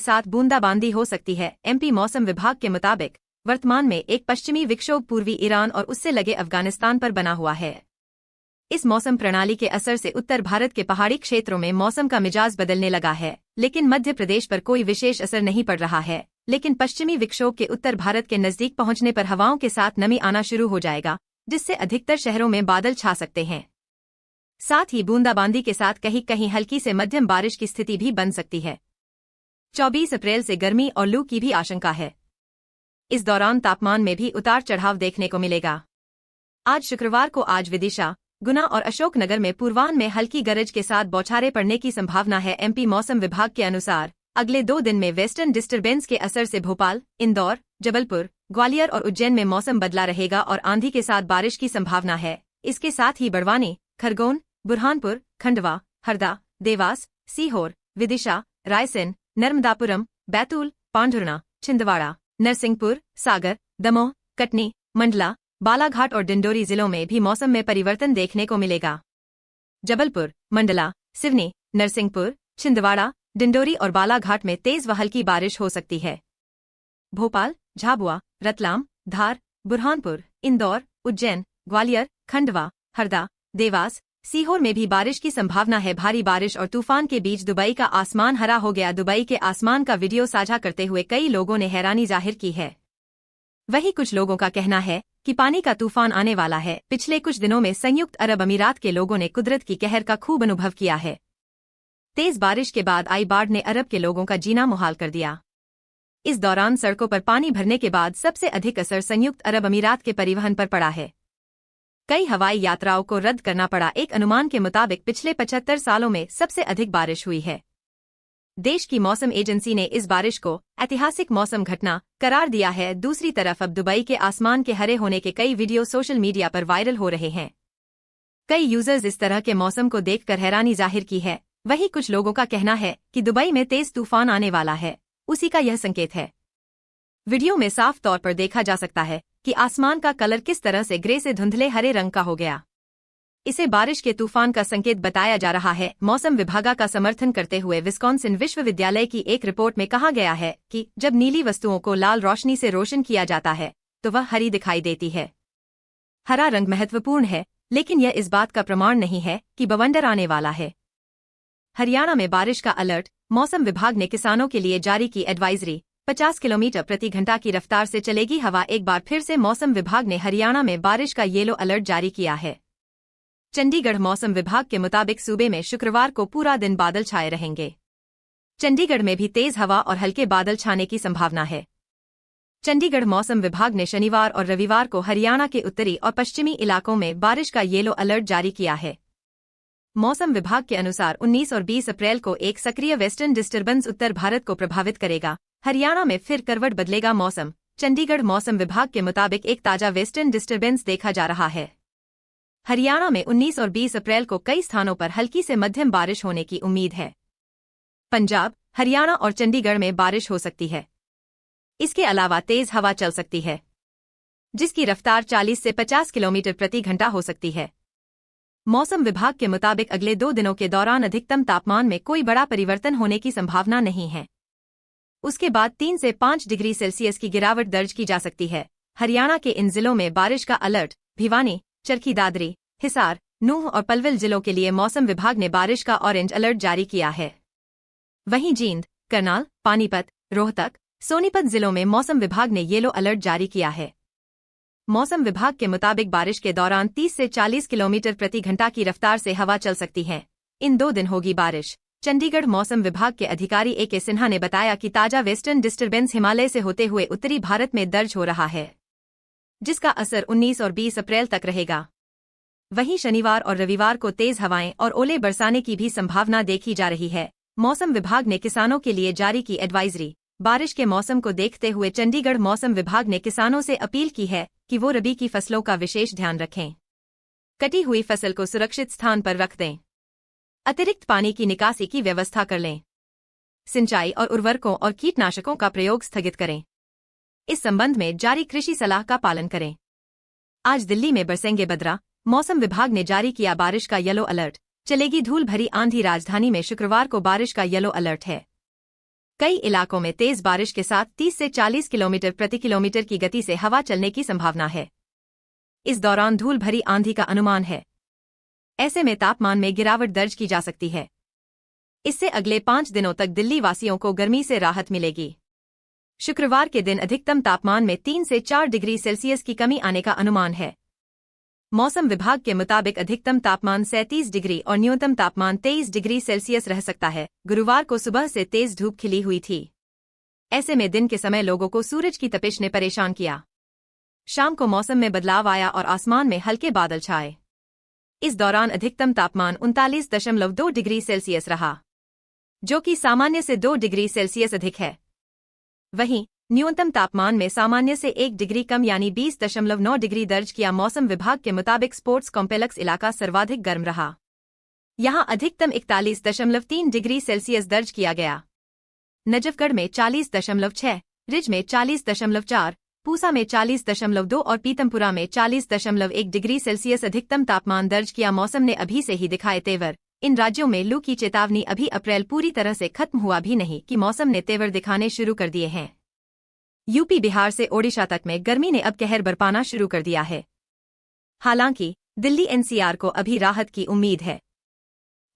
साथ बूंदाबांदी हो सकती है। एमपी मौसम विभाग के मुताबिक वर्तमान में एक पश्चिमी विक्षोभ पूर्वी ईरान और उससे लगे अफगानिस्तान पर बना हुआ है। इस मौसम प्रणाली के असर से उत्तर भारत के पहाड़ी क्षेत्रों में मौसम का मिजाज बदलने लगा है, लेकिन मध्य प्रदेश पर कोई विशेष असर नहीं पड़ रहा है। लेकिन पश्चिमी विक्षोभ के उत्तर भारत के नजदीक पहुंचने पर हवाओं के साथ नमी आना शुरू हो जाएगा, जिससे अधिकतर शहरों में बादल छा सकते हैं। साथ ही बूंदाबांदी के साथ कहीं कहीं हल्की से मध्यम बारिश की स्थिति भी बन सकती है। 24 अप्रैल से गर्मी और लू की भी आशंका है। इस दौरान तापमान में भी उतार चढ़ाव देखने को मिलेगा। आज शुक्रवार को विदिशा, गुना और अशोकनगर में पूर्वाह्न में हल्की गरज के साथ बौछारें पड़ने की संभावना है। एमपी मौसम विभाग के अनुसार अगले 2 दिन में वेस्टर्न डिस्टर्बेंस के असर से भोपाल, इंदौर, जबलपुर, ग्वालियर और उज्जैन में मौसम बदला रहेगा और आंधी के साथ बारिश की संभावना है। इसके साथ ही बड़वानी, खरगोन, बुरहानपुर, खंडवा, हरदा, देवास, सीहोर, विदिशा, रायसेन, नर्मदापुरम, बैतूल, पांढुर्णा, छिंदवाड़ा, नरसिंहपुर, सागर, दमोह, कटनी, मंडला, बालाघाट और डिंडोरी जिलों में भी मौसम में परिवर्तन देखने को मिलेगा। जबलपुर, मंडला, सिवनी, नरसिंहपुर, छिंदवाड़ा, डिंडोरी और बालाघाट में तेज व हल्की बारिश हो सकती है। भोपाल, झाबुआ, रतलाम, धार, बुरहानपुर, इंदौर, उज्जैन, ग्वालियर, खंडवा, हरदा, देवास, सीहोर में भी बारिश की संभावना है। भारी बारिश और तूफान के बीच दुबई का आसमान हरा हो गया। दुबई के आसमान का वीडियो साझा करते हुए कई लोगों ने हैरानी जाहिर की है। वहीं कुछ लोगों का कहना है कि पानी का तूफान आने वाला है। पिछले कुछ दिनों में संयुक्त अरब अमीरात के लोगों ने कुदरत की कहर का खूब अनुभव किया है। तेज बारिश के बाद आई बाढ़ ने अरब के लोगों का जीना मुहाल कर दिया। इस दौरान सड़कों पर पानी भरने के बाद सबसे अधिक असर संयुक्त अरब अमीरात के परिवहन पर पड़ा है। कई हवाई यात्राओं को रद्द करना पड़ा। एक अनुमान के मुताबिक पिछले 75 सालों में सबसे अधिक बारिश हुई है। देश की मौसम एजेंसी ने इस बारिश को ऐतिहासिक मौसम घटना करार दिया है। दूसरी तरफ अब दुबई के आसमान के हरे होने के कई वीडियो सोशल मीडिया पर वायरल हो रहे हैं। कई यूजर्स इस तरह के मौसम को देखकर हैरानी जाहिर की है। वहीं कुछ लोगों का कहना है कि दुबई में तेज तूफान आने वाला है, उसी का यह संकेत है। वीडियो में साफ तौर पर देखा जा सकता है कि आसमान का कलर किस तरह से ग्रे से धुंधले हरे रंग का हो गया। इसे बारिश के तूफान का संकेत बताया जा रहा है। मौसम विभाग का समर्थन करते हुए विस्कॉन्सिन विश्वविद्यालय की एक रिपोर्ट में कहा गया है कि जब नीली वस्तुओं को लाल रोशनी से रोशन किया जाता है तो वह हरी दिखाई देती है। हरा रंग महत्वपूर्ण है, लेकिन यह इस बात का प्रमाण नहीं है कि बवंडर आने वाला है। हरियाणा में बारिश का अलर्ट। मौसम विभाग ने किसानों के लिए जारी की एडवाइजरी। 50 किलोमीटर प्रति घंटा की रफ्तार से चलेगी हवा। एक बार फिर से मौसम विभाग ने हरियाणा में बारिश का येलो अलर्ट जारी किया है। चंडीगढ़ मौसम विभाग के मुताबिक सूबे में शुक्रवार को पूरा दिन बादल छाए रहेंगे। चंडीगढ़ में भी तेज हवा और हल्के बादल छाने की संभावना है। चंडीगढ़ मौसम विभाग ने शनिवार और रविवार को हरियाणा के उत्तरी और पश्चिमी इलाकों में बारिश का येलो अलर्ट जारी किया है। मौसम विभाग के अनुसार 19 और 20 अप्रैल को एक सक्रिय वेस्टर्न डिस्टर्बेंस उत्तर भारत को प्रभावित करेगा। हरियाणा में फिर करवट बदलेगा मौसम। चंडीगढ़ मौसम विभाग के मुताबिक एक ताजा वेस्टर्न डिस्टर्बेंस देखा जा रहा है। हरियाणा में 19 और 20 अप्रैल को कई स्थानों पर हल्की से मध्यम बारिश होने की उम्मीद है। पंजाब, हरियाणा और चंडीगढ़ में बारिश हो सकती है। इसके अलावा तेज हवा चल सकती है, जिसकी रफ्तार 40 से 50 किलोमीटर प्रति घंटा हो सकती है। मौसम विभाग के मुताबिक अगले 2 दिनों के दौरान अधिकतम तापमान में कोई बड़ा परिवर्तन होने की संभावना नहीं है। उसके बाद 3 से 5 डिग्री सेल्सियस की गिरावट दर्ज की जा सकती है। हरियाणा के इन जिलों में बारिश का अलर्ट। भिवानी, चरखी दादरी, हिसार, नूंह और पलवल जिलों के लिए मौसम विभाग ने बारिश का ऑरेंज अलर्ट जारी किया है। वहीं जींद, करनाल, पानीपत, रोहतक, सोनीपत जिलों में मौसम विभाग ने येलो अलर्ट जारी किया है। मौसम विभाग के मुताबिक बारिश के दौरान 30 से 40 किलोमीटर प्रति घंटा की रफ्तार से हवा चल सकती है। इन 2 दिन होगी बारिश। चंडीगढ़ मौसम विभाग के अधिकारी ए.के. सिन्हा ने बताया कि ताजा वेस्टर्न डिस्टर्बेंस हिमालय से होते हुए उत्तरी भारत में दर्ज हो रहा है, जिसका असर 19 और 20 अप्रैल तक रहेगा। वहीं शनिवार और रविवार को तेज हवाएं और ओले बरसाने की भी संभावना देखी जा रही है। मौसम विभाग ने किसानों के लिए जारी की एडवाइजरी। बारिश के मौसम को देखते हुए चंडीगढ़ मौसम विभाग ने किसानों से अपील की है कि वो रबी की फसलों का विशेष ध्यान रखें। कटी हुई फसल को सुरक्षित स्थान पर रख दें। अतिरिक्त पानी की निकासी की व्यवस्था कर लें। सिंचाई और उर्वरकों और कीटनाशकों का प्रयोग स्थगित करें। इस संबंध में जारी कृषि सलाह का पालन करें। आज दिल्ली में बरसेंगे बदरा। मौसम विभाग ने जारी किया बारिश का येलो अलर्ट। चलेगी धूल भरी आंधी। राजधानी में शुक्रवार को बारिश का येलो अलर्ट है। कई इलाकों में तेज बारिश के साथ 30 से 40 किलोमीटर प्रति किलोमीटर की गति से हवा चलने की संभावना है। इस दौरान धूल भरी आंधी का अनुमान है। ऐसे में तापमान में गिरावट दर्ज की जा सकती है। इससे अगले 5 दिनों तक दिल्ली वासियों को गर्मी से राहत मिलेगी। शुक्रवार के दिन अधिकतम तापमान में 3 से 4 डिग्री सेल्सियस की कमी आने का अनुमान है। मौसम विभाग के मुताबिक अधिकतम तापमान 37 डिग्री और न्यूनतम तापमान 23 डिग्री सेल्सियस रह सकता है। गुरुवार को सुबह से तेज धूप खिली हुई थी। ऐसे में दिन के समय लोगों को सूरज की तपिश ने परेशान किया। शाम को मौसम में बदलाव आया और आसमान में हल्के बादल छाए। इस दौरान अधिकतम तापमान 39.2 डिग्री सेल्सियस रहा, जो कि सामान्य से 2 डिग्री सेल्सियस अधिक है। वहीं न्यूनतम तापमान में सामान्य से 1 डिग्री कम यानी 20.9 डिग्री दर्ज किया। मौसम विभाग के मुताबिक स्पोर्ट्स कॉम्प्लेक्स इलाका सर्वाधिक गर्म रहा। यहां अधिकतम 41.3 डिग्री सेल्सियस दर्ज किया गया। नजफगढ़ में 40.6, रिज में 40.4, पूसा में 40.2 और पीतमपुरा में 40.1 डिग्री सेल्सियस अधिकतम तापमान दर्ज किया। मौसम ने अभी से ही दिखाए तेवर। इन राज्यों में लू की चेतावनी अभी अप्रैल पूरी तरह से खत्म हुआ भी नहीं कि मौसम ने तेवर दिखाने शुरू कर दिए हैं। यूपी बिहार से ओडिशा तक में गर्मी ने अब कहर बरपाना शुरू कर दिया है। हालांकि दिल्ली एनसीआर को अभी राहत की उम्मीद है।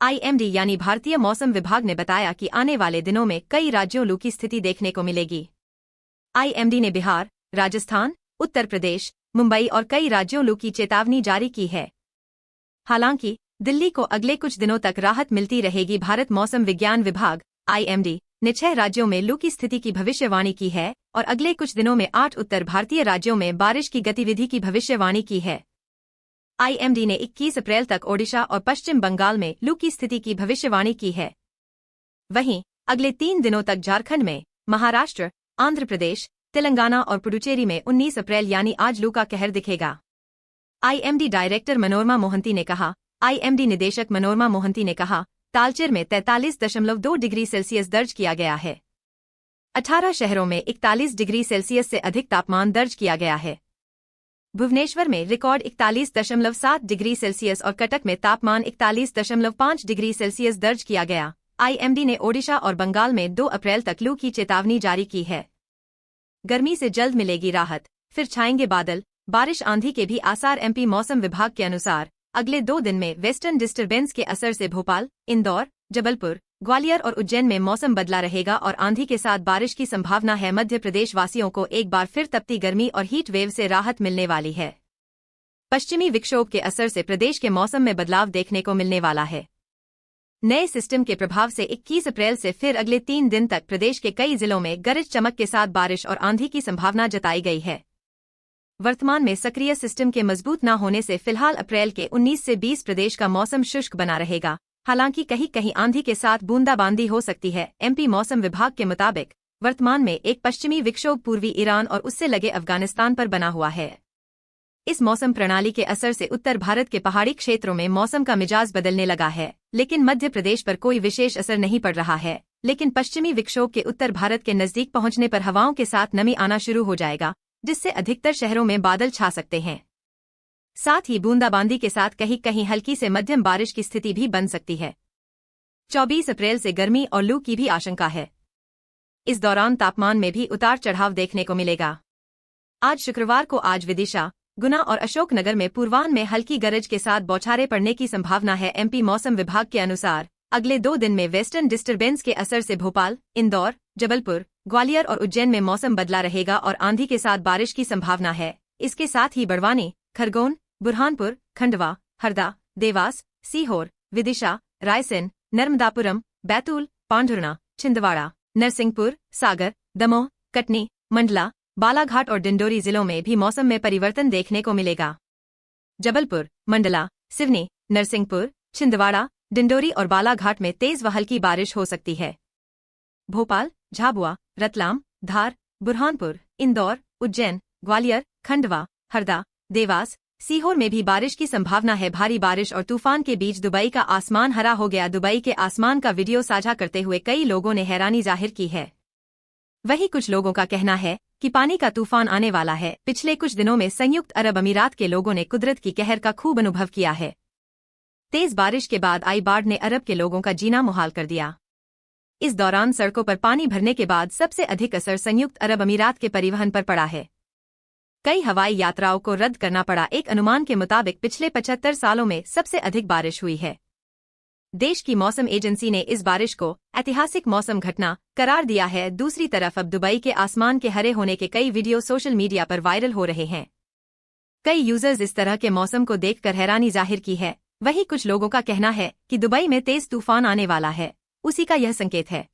आईएमडी यानी भारतीय मौसम विभाग ने बताया कि आने वाले दिनों में कई राज्यों लू की स्थिति देखने को मिलेगी। आईएमडी ने बिहार, राजस्थान, उत्तर प्रदेश, मुंबई और कई राज्यों लू की चेतावनी जारी की है। हालांकि दिल्ली को अगले कुछ दिनों तक राहत मिलती रहेगी। भारत मौसम विज्ञान विभाग आईएमडी ने 6 राज्यों में लू की स्थिति की भविष्यवाणी की है और अगले कुछ दिनों में 8 उत्तर भारतीय राज्यों में बारिश की गतिविधि की भविष्यवाणी की है। आईएमडी ने 21 अप्रैल तक ओडिशा और पश्चिम बंगाल में लू की स्थिति की भविष्यवाणी की है। वहीं अगले 3 दिनों तक झारखंड में, महाराष्ट्र, आंध्र प्रदेश, तेलंगाना और पुडुचेरी में 19 अप्रैल यानी आज लू का कहर दिखेगा। आईएमडी डायरेक्टर मनोरमा मोहंती ने कहा। आईएमडी निदेशक मनोरमा मोहंती ने कहा, तालचेर में 43.2 डिग्री सेल्सियस दर्ज किया गया है। 18 शहरों में 41 डिग्री सेल्सियस से अधिक तापमान दर्ज किया गया है। भुवनेश्वर में रिकॉर्ड 41.7 डिग्री सेल्सियस और कटक में तापमान 41.5 डिग्री सेल्सियस दर्ज किया गया। आईएमडी ने ओडिशा और बंगाल में 2 अप्रैल तक लू की चेतावनी जारी की है। गर्मी से जल्द मिलेगी राहत, फिर छाएंगे बादल, बारिश आंधी के भी आसार। एमपी मौसम विभाग के अनुसार अगले 2 दिन में वेस्टर्न डिस्टर्बेंस के असर से भोपाल, इंदौर, जबलपुर, ग्वालियर और उज्जैन में मौसम बदला रहेगा और आंधी के साथ बारिश की संभावना है। मध्य प्रदेश वासियों को एक बार फिर तपती गर्मी और हीट वेव से राहत मिलने वाली है। पश्चिमी विक्षोभ के असर से प्रदेश के मौसम में बदलाव देखने को मिलने वाला है। नए सिस्टम के प्रभाव से 21 अप्रैल से फिर अगले 3 दिन तक प्रदेश के कई जिलों में गरज चमक के साथ बारिश और आंधी की संभावना जताई गई है। वर्तमान में सक्रिय सिस्टम के मजबूत न होने से फिलहाल अप्रैल के 19 से 20 प्रदेश का मौसम शुष्क बना रहेगा। हालांकि कहीं कहीं आंधी के साथ बूंदाबांदी हो सकती है। एमपी मौसम विभाग के मुताबिक वर्तमान में एक पश्चिमी विक्षोभ पूर्वी ईरान और उससे लगे अफगानिस्तान पर बना हुआ है। इस मौसम प्रणाली के असर से उत्तर भारत के पहाड़ी क्षेत्रों में मौसम का मिजाज बदलने लगा है, लेकिन मध्य प्रदेश पर कोई विशेष असर नहीं पड़ रहा है। लेकिन पश्चिमी विक्षोभ के उत्तर भारत के नजदीक पहुंचने पर हवाओं के साथ नमी आना शुरू हो जाएगा, जिससे अधिकतर शहरों में बादल छा सकते हैं। साथ ही बूंदाबांदी के साथ कहीं कहीं हल्की से मध्यम बारिश की स्थिति भी बन सकती है। 24 अप्रैल से गर्मी और लू की भी आशंका है। इस दौरान तापमान में भी उतार चढ़ाव देखने को मिलेगा। आज शुक्रवार को आज विदिशा, गुना और अशोकनगर में पूर्वाह्न में हल्की गरज के साथ बौछारें पड़ने की संभावना है। एमपी मौसम विभाग के अनुसार अगले 2 दिन में वेस्टर्न डिस्टर्बेंस के असर से भोपाल, इंदौर, जबलपुर, ग्वालियर और उज्जैन में मौसम बदला रहेगा और आंधी के साथ बारिश की संभावना है। इसके साथ ही बड़वानी, खरगोन, बुरहानपुर, खंडवा, हरदा, देवास, सीहोर, विदिशा, रायसेन, नर्मदापुरम, बैतूल, पांढुर्णा, छिंदवाड़ा, नरसिंहपुर, सागर, दमोह, कटनी, मंडला, बालाघाट और डिंडोरी जिलों में भी मौसम में परिवर्तन देखने को मिलेगा। जबलपुर, मंडला, सिवनी, नरसिंहपुर, छिंदवाड़ा, डिंडोरी और बालाघाट में तेज व हल्की बारिश हो सकती है। भोपाल, झाबुआ, रतलाम, धार, बुरहानपुर, इंदौर, उज्जैन, ग्वालियर, खंडवा, हरदा, देवास, सीहोर में भी बारिश की संभावना है। भारी बारिश और तूफान के बीच दुबई का आसमान हरा हो गया। दुबई के आसमान का वीडियो साझा करते हुए कई लोगों ने हैरानी जाहिर की है। वहीं कुछ लोगों का कहना है कि पानी का तूफान आने वाला है। पिछले कुछ दिनों में संयुक्त अरब अमीरात के लोगों ने कुदरत की कहर का खूब अनुभव किया है। तेज बारिश के बाद आई बाढ़ ने अरब के लोगों का जीना मुहाल कर दिया। इस दौरान सड़कों पर पानी भरने के बाद सबसे अधिक असर संयुक्त अरब अमीरात के परिवहन पर पड़ा है। कई हवाई यात्राओं को रद्द करना पड़ा। एक अनुमान के मुताबिक पिछले 75 सालों में सबसे अधिक बारिश हुई है। देश की मौसम एजेंसी ने इस बारिश को ऐतिहासिक मौसम घटना करार दिया है। दूसरी तरफ अब दुबई के आसमान के हरे होने के कई वीडियो सोशल मीडिया पर वायरल हो रहे हैं। कई यूजर्स इस तरह के मौसम को देखकर हैरानी जाहिर की है। वहीं कुछ लोगों का कहना है कि दुबई में तेज तूफान आने वाला है, उसी का यह संकेत है।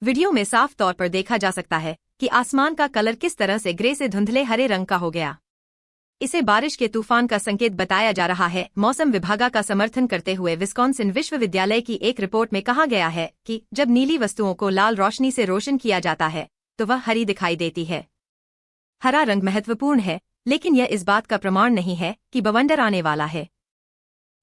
वीडियो में साफ तौर पर देखा जा सकता है कि आसमान का कलर किस तरह से ग्रे से धुंधले हरे रंग का हो गया। इसे बारिश के तूफान का संकेत बताया जा रहा है। मौसम विभाग का समर्थन करते हुए विस्कॉन्सिन विश्वविद्यालय की एक रिपोर्ट में कहा गया है कि जब नीली वस्तुओं को लाल रोशनी से रोशन किया जाता है तो वह हरी दिखाई देती है। हरा रंग महत्वपूर्ण है, लेकिन यह इस बात का प्रमाण नहीं है कि बवंडर आने वाला है।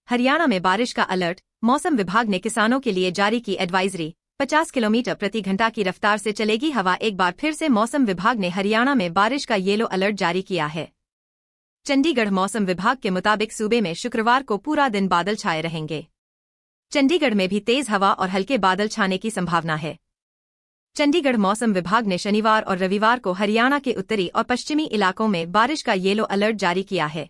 हरियाणा में बारिश का अलर्ट। मौसम विभाग ने किसानों के लिए जारी की एडवाइजरी। 50 किलोमीटर प्रति घंटा की रफ्तार से चलेगी हवा। एक बार फिर से मौसम विभाग ने हरियाणा में बारिश का येलो अलर्ट जारी किया है। चंडीगढ़ मौसम विभाग के मुताबिक सूबे में शुक्रवार को पूरा दिन बादल छाए रहेंगे। चंडीगढ़ में भी तेज हवा और हल्के बादल छाने की संभावना है। चंडीगढ़ मौसम विभाग ने शनिवार और रविवार को हरियाणा के उत्तरी और पश्चिमी इलाकों में बारिश का येलो अलर्ट जारी किया है।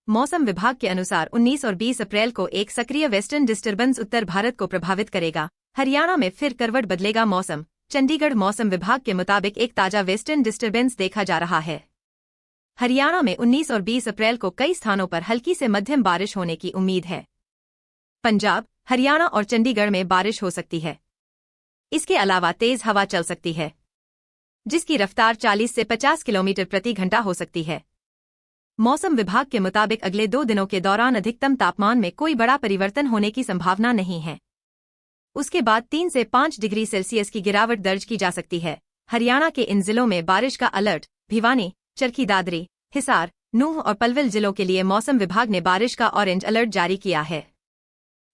मौसम विभाग के अनुसार 19 और 20 अप्रैल को एक सक्रिय वेस्टर्न डिस्टर्बेंस उत्तर भारत को प्रभावित करेगा। हरियाणा में फिर करवट बदलेगा मौसम। चंडीगढ़ मौसम विभाग के मुताबिक एक ताजा वेस्टर्न डिस्टर्बेंस देखा जा रहा है। हरियाणा में 19 और 20 अप्रैल को कई स्थानों पर हल्की से मध्यम बारिश होने की उम्मीद है। पंजाब, हरियाणा और चंडीगढ़ में बारिश हो सकती है। इसके अलावा तेज हवा चल सकती है, जिसकी रफ्तार 40 से 50 किलोमीटर प्रति घंटा हो सकती है। मौसम विभाग के मुताबिक अगले 2 दिनों के दौरान अधिकतम तापमान में कोई बड़ा परिवर्तन होने की संभावना नहीं है। उसके बाद 3 से 5 डिग्री सेल्सियस की गिरावट दर्ज की जा सकती है। हरियाणा के इन जिलों में बारिश का अलर्ट। भिवानी, चरखी दादरी, हिसार, नूंह और पलवल जिलों के लिए मौसम विभाग ने बारिश का ऑरेंज अलर्ट जारी किया है।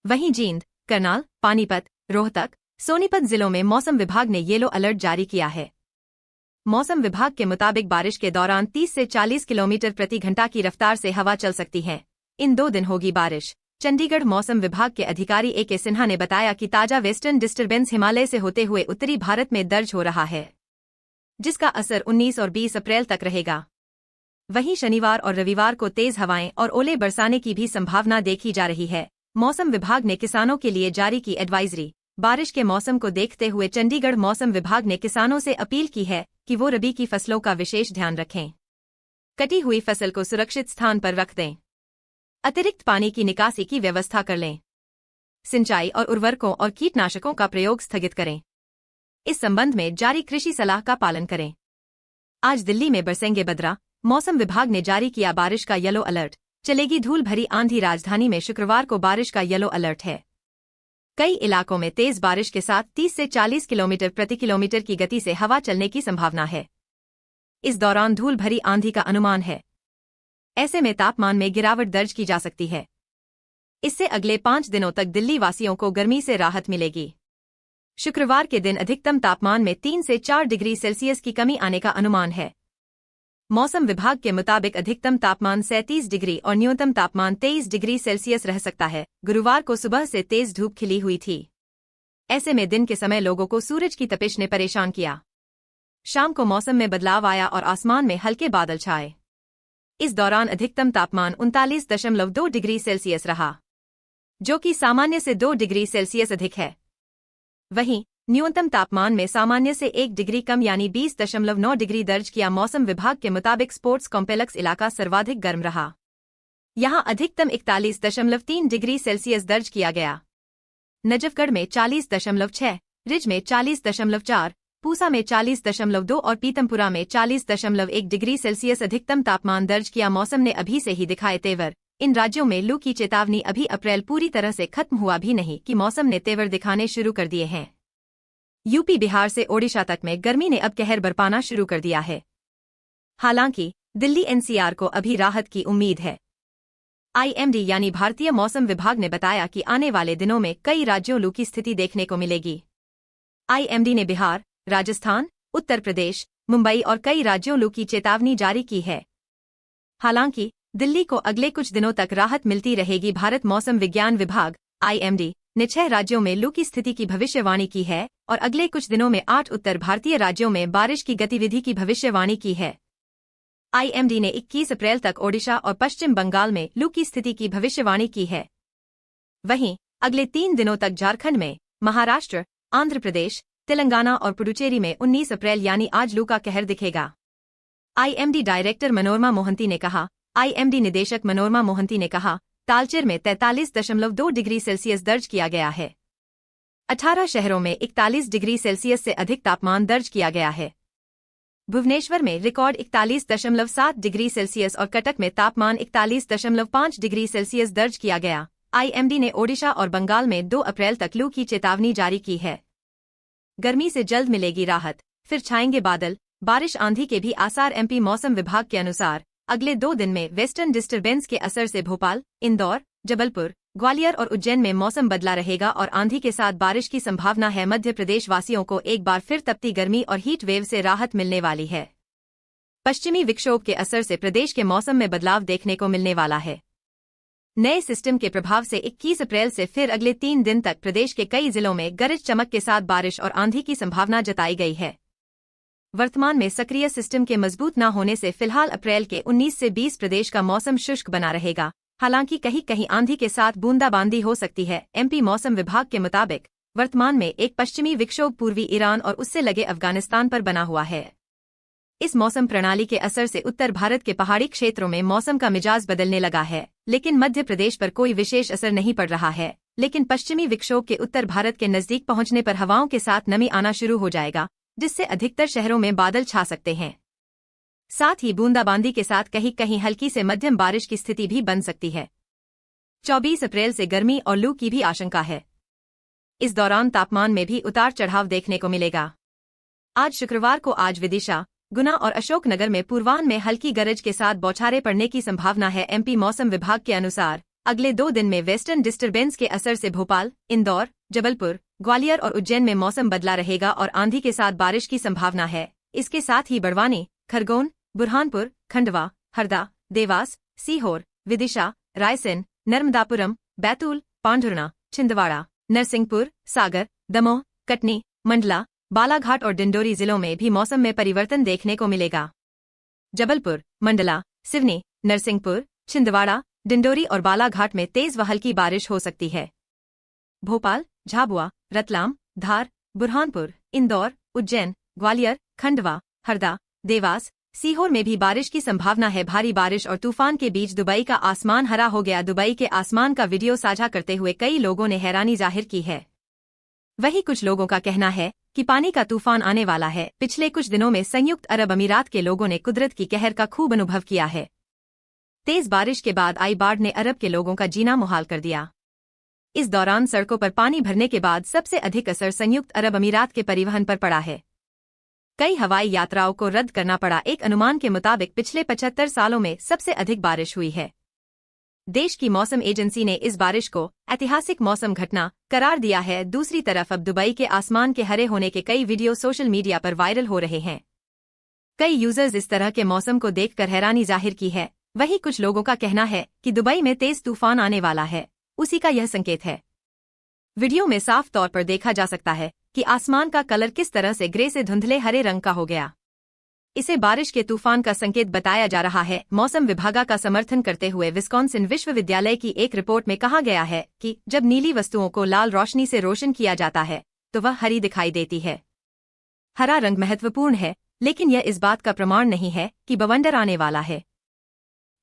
वहीं जींद, करनाल, पानीपत, रोहतक, सोनीपत जिलों में मौसम विभाग ने येलो अलर्ट जारी किया है। मौसम विभाग के मुताबिक बारिश के दौरान 30 से 40 किलोमीटर प्रति घंटा की रफ्तार से हवा चल सकती है। इन 2 दिन होगी बारिश। चंडीगढ़ मौसम विभाग के अधिकारी A.K. सिन्हा ने बताया कि ताजा वेस्टर्न डिस्टर्बेंस हिमालय से होते हुए उत्तरी भारत में दर्ज हो रहा है, जिसका असर 19 और 20 अप्रैल तक रहेगा। वहीं शनिवार और रविवार को तेज हवाएं और ओले बरसाने की भी संभावना देखी जा रही है। मौसम विभाग ने किसानों के लिए जारी की एडवाइजरी। बारिश के मौसम को देखते हुए चंडीगढ़ मौसम विभाग ने किसानों से अपील की है कि वो रबी की फसलों का विशेष ध्यान रखें। कटी हुई फसल को सुरक्षित स्थान पर रख दें। अतिरिक्त पानी की निकासी की व्यवस्था कर लें। सिंचाई और उर्वरकों और कीटनाशकों का प्रयोग स्थगित करें। इस संबंध में जारी कृषि सलाह का पालन करें। आज दिल्ली में बरसेंगे बदरा। मौसम विभाग ने जारी किया बारिश का येलो अलर्ट। चलेगी धूल भरी आंधी। राजधानी में शुक्रवार को बारिश का येलो अलर्ट है। कई इलाकों में तेज बारिश के साथ 30 से 40 किलोमीटर प्रति किलोमीटर की गति से हवा चलने की संभावना है। इस दौरान धूल भरी आंधी का अनुमान है। ऐसे में तापमान में गिरावट दर्ज की जा सकती है। इससे अगले 5 दिनों तक दिल्ली वासियों को गर्मी से राहत मिलेगी। शुक्रवार के दिन अधिकतम तापमान में 3 से 4 डिग्री सेल्सियस की कमी आने का अनुमान है। मौसम विभाग के मुताबिक अधिकतम तापमान 37 डिग्री और न्यूनतम तापमान 23 डिग्री सेल्सियस रह सकता है। गुरुवार को सुबह से तेज धूप खिली हुई थी। ऐसे में दिन के समय लोगों को सूरज की तपिश ने परेशान किया। शाम को मौसम में बदलाव आया और आसमान में हल्के बादल छाए। इस दौरान अधिकतम तापमान 39.2 डिग्री सेल्सियस रहा, जो कि सामान्य से 2 डिग्री सेल्सियस अधिक है। वहीं न्यूनतम तापमान में सामान्य से 1 डिग्री कम यानी 20.9 डिग्री दर्ज किया। मौसम विभाग के मुताबिक स्पोर्ट्स कॉम्प्लेक्स इलाका सर्वाधिक गर्म रहा। यहां अधिकतम 41.3 डिग्री सेल्सियस दर्ज किया गया। नजफगढ़ में 40.6, रिज में 40.4, पूसा में 40.2 और पीतमपुरा में 40.1 डिग्री सेल्सियस अधिकतम तापमान दर्ज किया। मौसम ने अभी से ही दिखाए तेवर। इन राज्यों में लू की चेतावनी। अभी अप्रैल पूरी तरह से खत्म हुआ भी नहीं कि मौसम ने तेवर दिखाने शुरू कर दिए हैं। यूपी, बिहार से ओडिशा तक में गर्मी ने अब कहर बरपाना शुरू कर दिया है। हालांकि दिल्ली एनसीआर को अभी राहत की उम्मीद है। आईएमडी यानी भारतीय मौसम विभाग ने बताया कि आने वाले दिनों में कई राज्यों लू की स्थिति देखने को मिलेगी। आईएमडी ने बिहार, राजस्थान, उत्तर प्रदेश, मुंबई और कई राज्यों लू की चेतावनी जारी की है। हालांकि दिल्ली को अगले कुछ दिनों तक राहत मिलती रहेगी। भारत मौसम विज्ञान विभाग आईएमडी ने 6 राज्यों में लू की स्थिति की भविष्यवाणी की है और अगले कुछ दिनों में 8 उत्तर भारतीय राज्यों में बारिश की गतिविधि की भविष्यवाणी की है। IMD ने 21 अप्रैल तक ओडिशा और पश्चिम बंगाल में लू की स्थिति की भविष्यवाणी की है। वहीं अगले 3 दिनों तक झारखंड में, महाराष्ट्र, आंध्र प्रदेश, तेलंगाना और पुडुचेरी में 19 अप्रैल यानी आज लू का कहर दिखेगा। IMD डायरेक्टर मनोरमा मोहंती ने कहा। IMD निदेशक मनोरमा मोहंती ने कहा, तालचेर में 43.2 डिग्री सेल्सियस दर्ज किया गया है। 18 शहरों में 41 डिग्री सेल्सियस से अधिक तापमान दर्ज किया गया है। भुवनेश्वर में रिकॉर्ड 41.7 डिग्री सेल्सियस और कटक में तापमान 41.5 डिग्री सेल्सियस दर्ज किया गया। IMD ने ओडिशा और बंगाल में 2 अप्रैल तक लू की चेतावनी जारी की है। गर्मी से जल्द मिलेगी राहत, फिर छाएंगे बादल, बारिश आंधी के भी आसार। MP मौसम विभाग के अनुसार अगले 2 दिन में वेस्टर्न डिस्टर्बेंस के असर से भोपाल, इंदौर, जबलपुर, ग्वालियर और उज्जैन में मौसम बदला रहेगा और आंधी के साथ बारिश की संभावना है। मध्य प्रदेश वासियों को एक बार फिर तपती गर्मी और हीट वेव से राहत मिलने वाली है। पश्चिमी विक्षोभ के असर से प्रदेश के मौसम में बदलाव देखने को मिलने वाला है। नए सिस्टम के प्रभाव से 21 अप्रैल से फिर अगले 3 दिन तक प्रदेश के कई जिलों में गरज चमक के साथ बारिश और आंधी की संभावना जताई गई है। वर्तमान में सक्रिय सिस्टम के मजबूत न होने से फिलहाल अप्रैल के 19 से 20 प्रदेश का मौसम शुष्क बना रहेगा। हालांकि कहीं कहीं आंधी के साथ बूंदाबांदी हो सकती है। MP मौसम विभाग के मुताबिक वर्तमान में एक पश्चिमी विक्षोभ पूर्वी ईरान और उससे लगे अफगानिस्तान पर बना हुआ है। इस मौसम प्रणाली के असर से उत्तर भारत के पहाड़ी क्षेत्रों में मौसम का मिजाज बदलने लगा है, लेकिन मध्य प्रदेश पर कोई विशेष असर नहीं पड़ रहा है। लेकिन पश्चिमी विक्षोभ के उत्तर भारत के नजदीक पहुंचने पर हवाओं के साथ नमी आना शुरू हो जाएगा, जिससे अधिकतर शहरों में बादल छा सकते हैं। साथ ही बूंदाबांदी के साथ कहीं कहीं हल्की से मध्यम बारिश की स्थिति भी बन सकती है। 24 अप्रैल से गर्मी और लू की भी आशंका है। इस दौरान तापमान में भी उतार चढ़ाव देखने को मिलेगा। आज शुक्रवार को विदिशा, गुना और अशोकनगर में पूर्वाह्न में हल्की गरज के साथ बौछारें पड़ने की संभावना है। MP मौसम विभाग के अनुसार अगले 2 दिन में वेस्टर्न डिस्टर्बेंस के असर से भोपाल, इंदौर, जबलपुर, ग्वालियर और उज्जैन में मौसम बदला रहेगा और आंधी के साथ बारिश की संभावना है। इसके साथ ही बड़वानी, खरगोन, बुरहानपुर, खंडवा, हरदा, देवास, सीहोर, विदिशा, रायसेन, नर्मदापुरम, बैतूल, पांढुर्णा, छिंदवाड़ा, नरसिंहपुर, सागर, दमोह, कटनी, मंडला, बालाघाट और डिंडोरी जिलों में भी मौसम में परिवर्तन देखने को मिलेगा। जबलपुर, मंडला, सिवनी, नरसिंहपुर, छिंदवाड़ा, डिंडोरी और बालाघाट में तेज व हल्की बारिश हो सकती है। भोपाल, झाबुआ, रतलाम, धार, बुरहानपुर, इंदौर, उज्जैन, ग्वालियर, खंडवा, हरदा, देवास, सीहोर में भी बारिश की संभावना है। भारी बारिश और तूफान के बीच दुबई का आसमान हरा हो गया। दुबई के आसमान का वीडियो साझा करते हुए कई लोगों ने हैरानी जाहिर की है। वहीं कुछ लोगों का कहना है कि पानी का तूफान आने वाला है। पिछले कुछ दिनों में संयुक्त अरब अमीरात के लोगों ने कुदरत की कहर का खूब अनुभव किया है। तेज बारिश के बाद आई बाढ़ ने अरब के लोगों का जीना मुहाल कर दिया। इस दौरान सड़कों पर पानी भरने के बाद सबसे अधिक असर संयुक्त अरब अमीरात के परिवहन पर पड़ा है। कई हवाई यात्राओं को रद्द करना पड़ा। एक अनुमान के मुताबिक पिछले 75 सालों में सबसे अधिक बारिश हुई है। देश की मौसम एजेंसी ने इस बारिश को ऐतिहासिक मौसम घटना करार दिया है। दूसरी तरफ अब दुबई के आसमान के हरे होने के कई वीडियो सोशल मीडिया पर वायरल हो रहे हैं। कई यूजर्स इस तरह के मौसम को देखकर हैरानी जाहिर की है। वहीं कुछ लोगों का कहना है कि दुबई में तेज तूफान आने वाला है, उसी का यह संकेत है। वीडियो में साफ तौर पर देखा जा सकता है कि आसमान का कलर किस तरह से ग्रे से धुंधले हरे रंग का हो गया। इसे बारिश के तूफान का संकेत बताया जा रहा है। मौसम विभाग का समर्थन करते हुए विस्कॉन्सिन विश्वविद्यालय की एक रिपोर्ट में कहा गया है कि जब नीली वस्तुओं को लाल रोशनी से रोशन किया जाता है तो वह हरी दिखाई देती है। हरा रंग महत्वपूर्ण है, लेकिन यह इस बात का प्रमाण नहीं है कि बवंडर आने वाला है।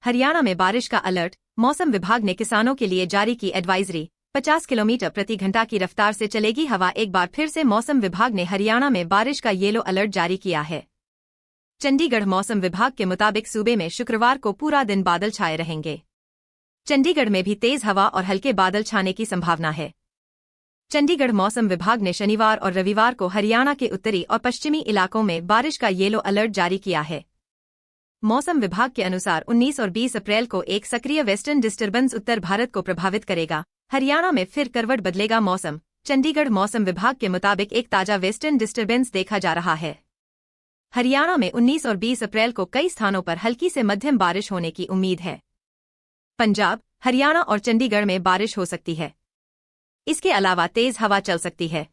हरियाणा में बारिश का अलर्ट। मौसम विभाग ने किसानों के लिए जारी की एडवाइजरी। 50 किलोमीटर प्रति घंटा की रफ्तार से चलेगी हवा। एक बार फिर से मौसम विभाग ने हरियाणा में बारिश का येलो अलर्ट जारी किया है। चंडीगढ़ मौसम विभाग के मुताबिक सूबे में शुक्रवार को पूरा दिन बादल छाए रहेंगे। चंडीगढ़ में भी तेज हवा और हल्के बादल छाने की संभावना है। चंडीगढ़ मौसम विभाग ने शनिवार और रविवार को हरियाणा के उत्तरी और पश्चिमी इलाकों में बारिश का येलो अलर्ट जारी किया है। मौसम विभाग के अनुसार 19 और 20 अप्रैल को एक सक्रिय वेस्टर्न डिस्टर्बेंस उत्तर भारत को प्रभावित करेगा। हरियाणा में फिर करवट बदलेगा मौसम। चंडीगढ़ मौसम विभाग के मुताबिक एक ताजा वेस्टर्न डिस्टर्बेंस देखा जा रहा है। हरियाणा में 19 और 20 अप्रैल को कई स्थानों पर हल्की से मध्यम बारिश होने की उम्मीद है। पंजाब, हरियाणा और चंडीगढ़ में बारिश हो सकती है। इसके अलावा तेज हवा चल सकती है,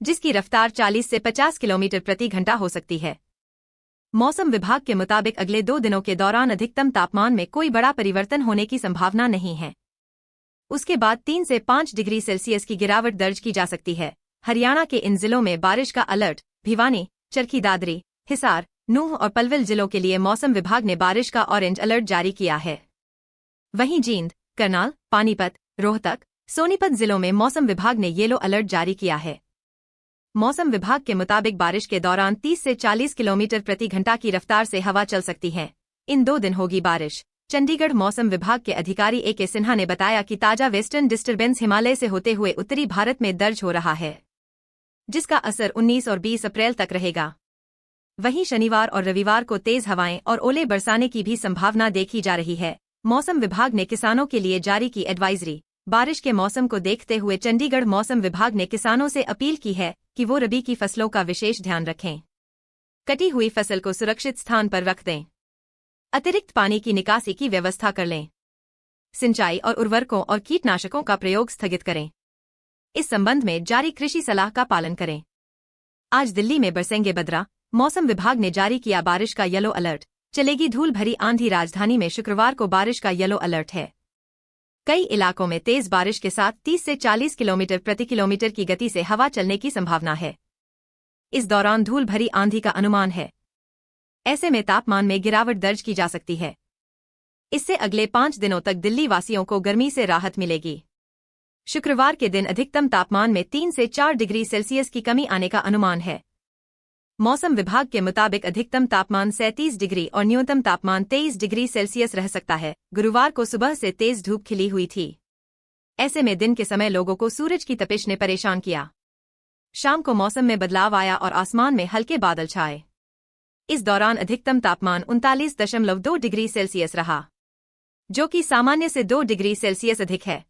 जिसकी रफ्तार 40 से 50 किलोमीटर प्रति घंटा हो सकती है। मौसम विभाग के मुताबिक अगले 2 दिनों के दौरान अधिकतम तापमान में कोई बड़ा परिवर्तन होने की संभावना नहीं है। उसके बाद 3 से 5 डिग्री सेल्सियस की गिरावट दर्ज की जा सकती है। हरियाणा के इन जिलों में बारिश का अलर्ट भिवानी, चरखी दादरी, हिसार, नूंह और पलवल जिलों के लिए मौसम विभाग ने बारिश का ऑरेंज अलर्ट जारी किया है। वहीं जींद, करनाल, पानीपत, रोहतक, सोनीपत जिलों में मौसम विभाग ने येलो अलर्ट जारी किया है। मौसम विभाग के मुताबिक बारिश के दौरान 30 से 40 किलोमीटर प्रति घंटा की रफ्तार से हवा चल सकती है। इन 2 दिन होगी बारिश। चंडीगढ़ मौसम विभाग के अधिकारी A.K. सिन्हा ने बताया कि ताजा वेस्टर्न डिस्टर्बेंस हिमालय से होते हुए उत्तरी भारत में दर्ज हो रहा है, जिसका असर 19 और 20 अप्रैल तक रहेगा। वहीं शनिवार और रविवार को तेज हवाएं और ओले बरसाने की भी संभावना देखी जा रही है। मौसम विभाग ने किसानों के लिए जारी की एडवाइजरी। बारिश के मौसम को देखते हुए चंडीगढ़ मौसम विभाग ने किसानों से अपील की है कि वो रबी की फसलों का विशेष ध्यान रखें। कटी हुई फसल को सुरक्षित स्थान पर रख दें। अतिरिक्त पानी की निकासी की व्यवस्था कर लें। सिंचाई और उर्वरकों और कीटनाशकों का प्रयोग स्थगित करें। इस संबंध में जारी कृषि सलाह का पालन करें। आज दिल्ली में बरसेंगे बदरा। मौसम विभाग ने जारी किया बारिश का येलो अलर्ट। चलेगी धूल भरी आंधी। राजधानी में शुक्रवार को बारिश का येलो अलर्ट है। कई इलाकों में तेज बारिश के साथ 30 से 40 किलोमीटर प्रति किलोमीटर की गति से हवा चलने की संभावना है। इस दौरान धूल भरी आंधी का अनुमान है। ऐसे में तापमान में गिरावट दर्ज की जा सकती है। इससे अगले 5 दिनों तक दिल्ली वासियों को गर्मी से राहत मिलेगी। शुक्रवार के दिन अधिकतम तापमान में 3 से 4 डिग्री सेल्सियस की कमी आने का अनुमान है। मौसम विभाग के मुताबिक अधिकतम तापमान 37 डिग्री और न्यूनतम तापमान 23 डिग्री सेल्सियस रह सकता है। गुरुवार को सुबह से तेज धूप खिली हुई थी। ऐसे में दिन के समय लोगों को सूरज की तपिश ने परेशान किया। शाम को मौसम में बदलाव आया और आसमान में हल्के बादल छाए। इस दौरान अधिकतम तापमान 39.2 डिग्री सेल्सियस रहा, जो कि सामान्य से 2 डिग्री सेल्सियस अधिक है।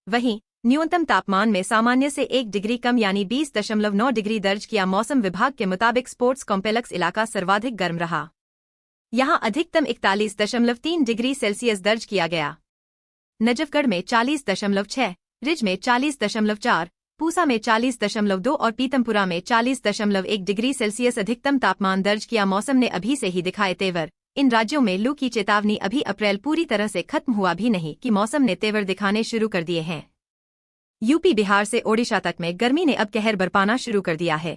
वहीं न्यूनतम तापमान में सामान्य से 1 डिग्री कम यानी 20.9 डिग्री दर्ज किया। मौसम विभाग के मुताबिक स्पोर्ट्स कॉम्प्लेक्स इलाका सर्वाधिक गर्म रहा। यहां अधिकतम 41.3 डिग्री सेल्सियस दर्ज किया गया। नजफगढ़ में 40.6, रिज में 40.4, पूसा में 40.2 और पीतमपुरा में 40.1 डिग्री सेल्सियस अधिकतम तापमान दर्ज किया। मौसम ने अभी से ही दिखाए तेवर। इन राज्यों में लू की चेतावनी। अभी अप्रैल पूरी तरह से खत्म हुआ भी नहीं कि मौसम ने तेवर दिखाने शुरू कर दिए हैं। यूपी, बिहार से ओडिशा तक में गर्मी ने अब कहर बरपाना शुरू कर दिया है।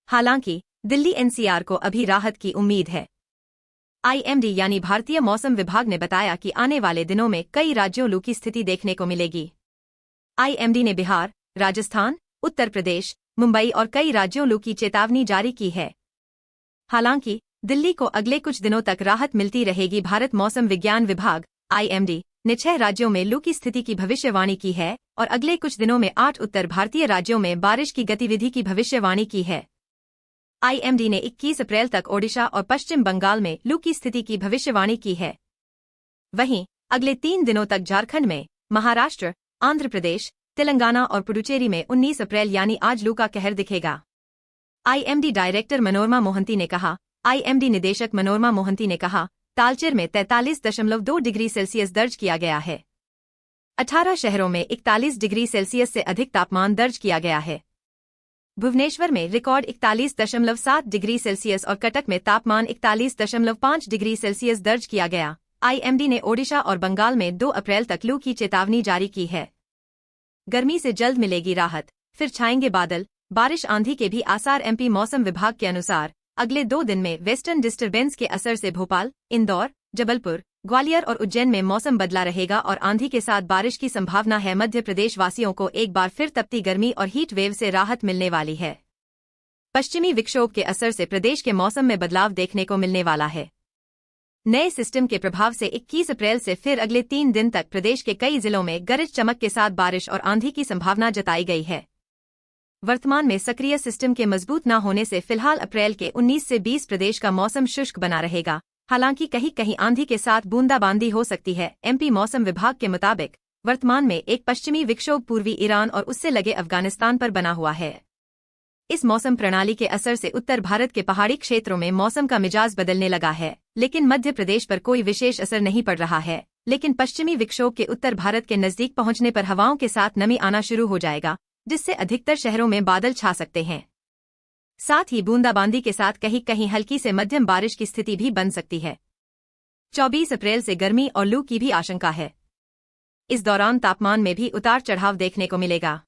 हालांकि दिल्ली एनसीआर को अभी राहत की उम्मीद है। आईएमडी यानी भारतीय मौसम विभाग ने बताया कि आने वाले दिनों में कई राज्यों लू की स्थिति देखने को मिलेगी। आईएमडी ने बिहार, राजस्थान, उत्तर प्रदेश, मुंबई और कई राज्यों लू की चेतावनी जारी की है। हालांकि दिल्ली को अगले कुछ दिनों तक राहत मिलती रहेगी। भारत मौसम विज्ञान विभाग आईएमडी ने 6 राज्यों में लू की स्थिति की भविष्यवाणी की है और अगले कुछ दिनों में 8 उत्तर भारतीय राज्यों में बारिश की गतिविधि की भविष्यवाणी की है। आईएमडी ने 21 अप्रैल तक ओडिशा और पश्चिम बंगाल में लू की स्थिति की भविष्यवाणी की है। वहीं अगले 3 दिनों तक झारखंड में, महाराष्ट्र, आंध्र प्रदेश, तेलंगाना और पुडुचेरी में 19 अप्रैल यानी आज लू का कहर दिखेगा। आईएमडी डायरेक्टर मनोरमा मोहंती ने कहा। आईएमडी निदेशक मनोरमा मोहंती ने कहा, तालचेर में 43.2 डिग्री सेल्सियस दर्ज किया गया है। 18 शहरों में 41 डिग्री सेल्सियस से अधिक तापमान दर्ज किया गया है। भुवनेश्वर में रिकॉर्ड 41.7 डिग्री सेल्सियस और कटक में तापमान 41.5 डिग्री सेल्सियस दर्ज किया गया। आईएमडी ने ओडिशा और बंगाल में 2 अप्रैल तक लू की चेतावनी जारी की है। गर्मी से जल्द मिलेगी राहत, फिर छाएंगे बादल, बारिश आंधी के भी आसार। एमपी मौसम विभाग के अनुसार अगले 2 दिन में वेस्टर्न डिस्टर्बेंस के असर से भोपाल, इंदौर, जबलपुर, ग्वालियर और उज्जैन में मौसम बदला रहेगा और आंधी के साथ बारिश की संभावना है। मध्य प्रदेश वासियों को एक बार फिर तपती गर्मी और हीट वेव से राहत मिलने वाली है। पश्चिमी विक्षोभ के असर से प्रदेश के मौसम में बदलाव देखने को मिलने वाला है। नए सिस्टम के प्रभाव से 21 अप्रैल से फिर अगले 3 दिन तक प्रदेश के कई जिलों में गरज चमक के साथ बारिश और आंधी की संभावना जताई गई है। वर्तमान में सक्रिय सिस्टम के मजबूत न होने से फिलहाल अप्रैल के 19 से 20 प्रदेश का मौसम शुष्क बना रहेगा। हालांकि कहीं कहीं आंधी के साथ बूंदाबांदी हो सकती है। एमपी मौसम विभाग के मुताबिक वर्तमान में एक पश्चिमी विक्षोभ पूर्वी ईरान और उससे लगे अफगानिस्तान पर बना हुआ है। इस मौसम प्रणाली के असर से उत्तर भारत के पहाड़ी क्षेत्रों में मौसम का मिजाज बदलने लगा है, लेकिन मध्य प्रदेश पर कोई विशेष असर नहीं पड़ रहा है। लेकिन पश्चिमी विक्षोभ के उत्तर भारत के नजदीक पहुंचने पर हवाओं के साथ नमी आना शुरू हो जाएगा, जिससे अधिकतर शहरों में बादल छा सकते हैं। साथ ही बूंदाबांदी के साथ कहीं कहीं हल्की से मध्यम बारिश की स्थिति भी बन सकती है। 24 अप्रैल से गर्मी और लू की भी आशंका है। इस दौरान तापमान में भी उतार चढ़ाव देखने को मिलेगा।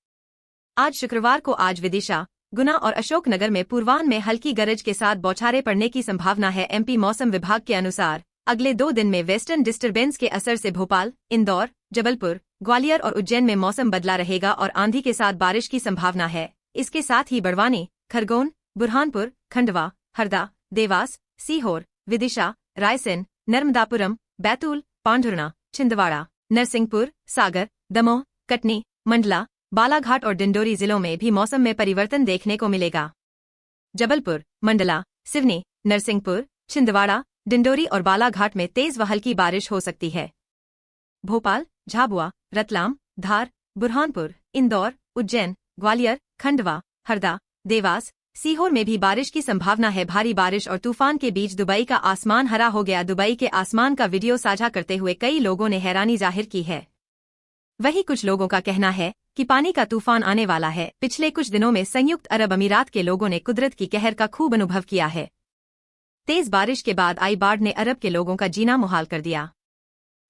आज शुक्रवार को विदिशा, गुना और अशोकनगर में पूर्वाह्न में हल्की गरज के साथ बौछारें पड़ने की संभावना है। एमपी मौसम विभाग के अनुसार अगले 2 दिन में वेस्टर्न डिस्टर्बेंस के असर से भोपाल, इंदौर, जबलपुर, ग्वालियर और उज्जैन में मौसम बदला रहेगा और आंधी के साथ बारिश की संभावना है। इसके साथ ही बड़वानी, खरगोन, बुरहानपुर, खंडवा, हरदा, देवास, सीहोर, विदिशा, रायसेन, नर्मदापुरम, बैतूल, पांढुर्णा, छिंदवाड़ा, नरसिंहपुर, सागर, दमोह, कटनी, मंडला, बालाघाट और डिंडोरी जिलों में भी मौसम में परिवर्तन देखने को मिलेगा। जबलपुर, मंडला, सिवनी, नरसिंहपुर, छिंदवाड़ा, डिंडोरी और बालाघाट में तेज व हल्की बारिश हो सकती है। भोपाल, झाबुआ, रतलाम, धार, बुरहानपुर, इंदौर, उज्जैन, ग्वालियर, खंडवा, हरदा, देवास, सीहोर में भी बारिश की संभावना है। भारी बारिश और तूफान के बीच दुबई का आसमान हरा हो गया। दुबई के आसमान का वीडियो साझा करते हुए कई लोगों ने हैरानी जाहिर की है। वहीं कुछ लोगों का कहना है कि पानी का तूफान आने वाला है। पिछले कुछ दिनों में संयुक्त अरब अमीरात के लोगों ने कुदरत की कहर का खूब अनुभव किया है। तेज बारिश के बाद आई बाढ़ ने अरब के लोगों का जीना मुहाल कर दिया।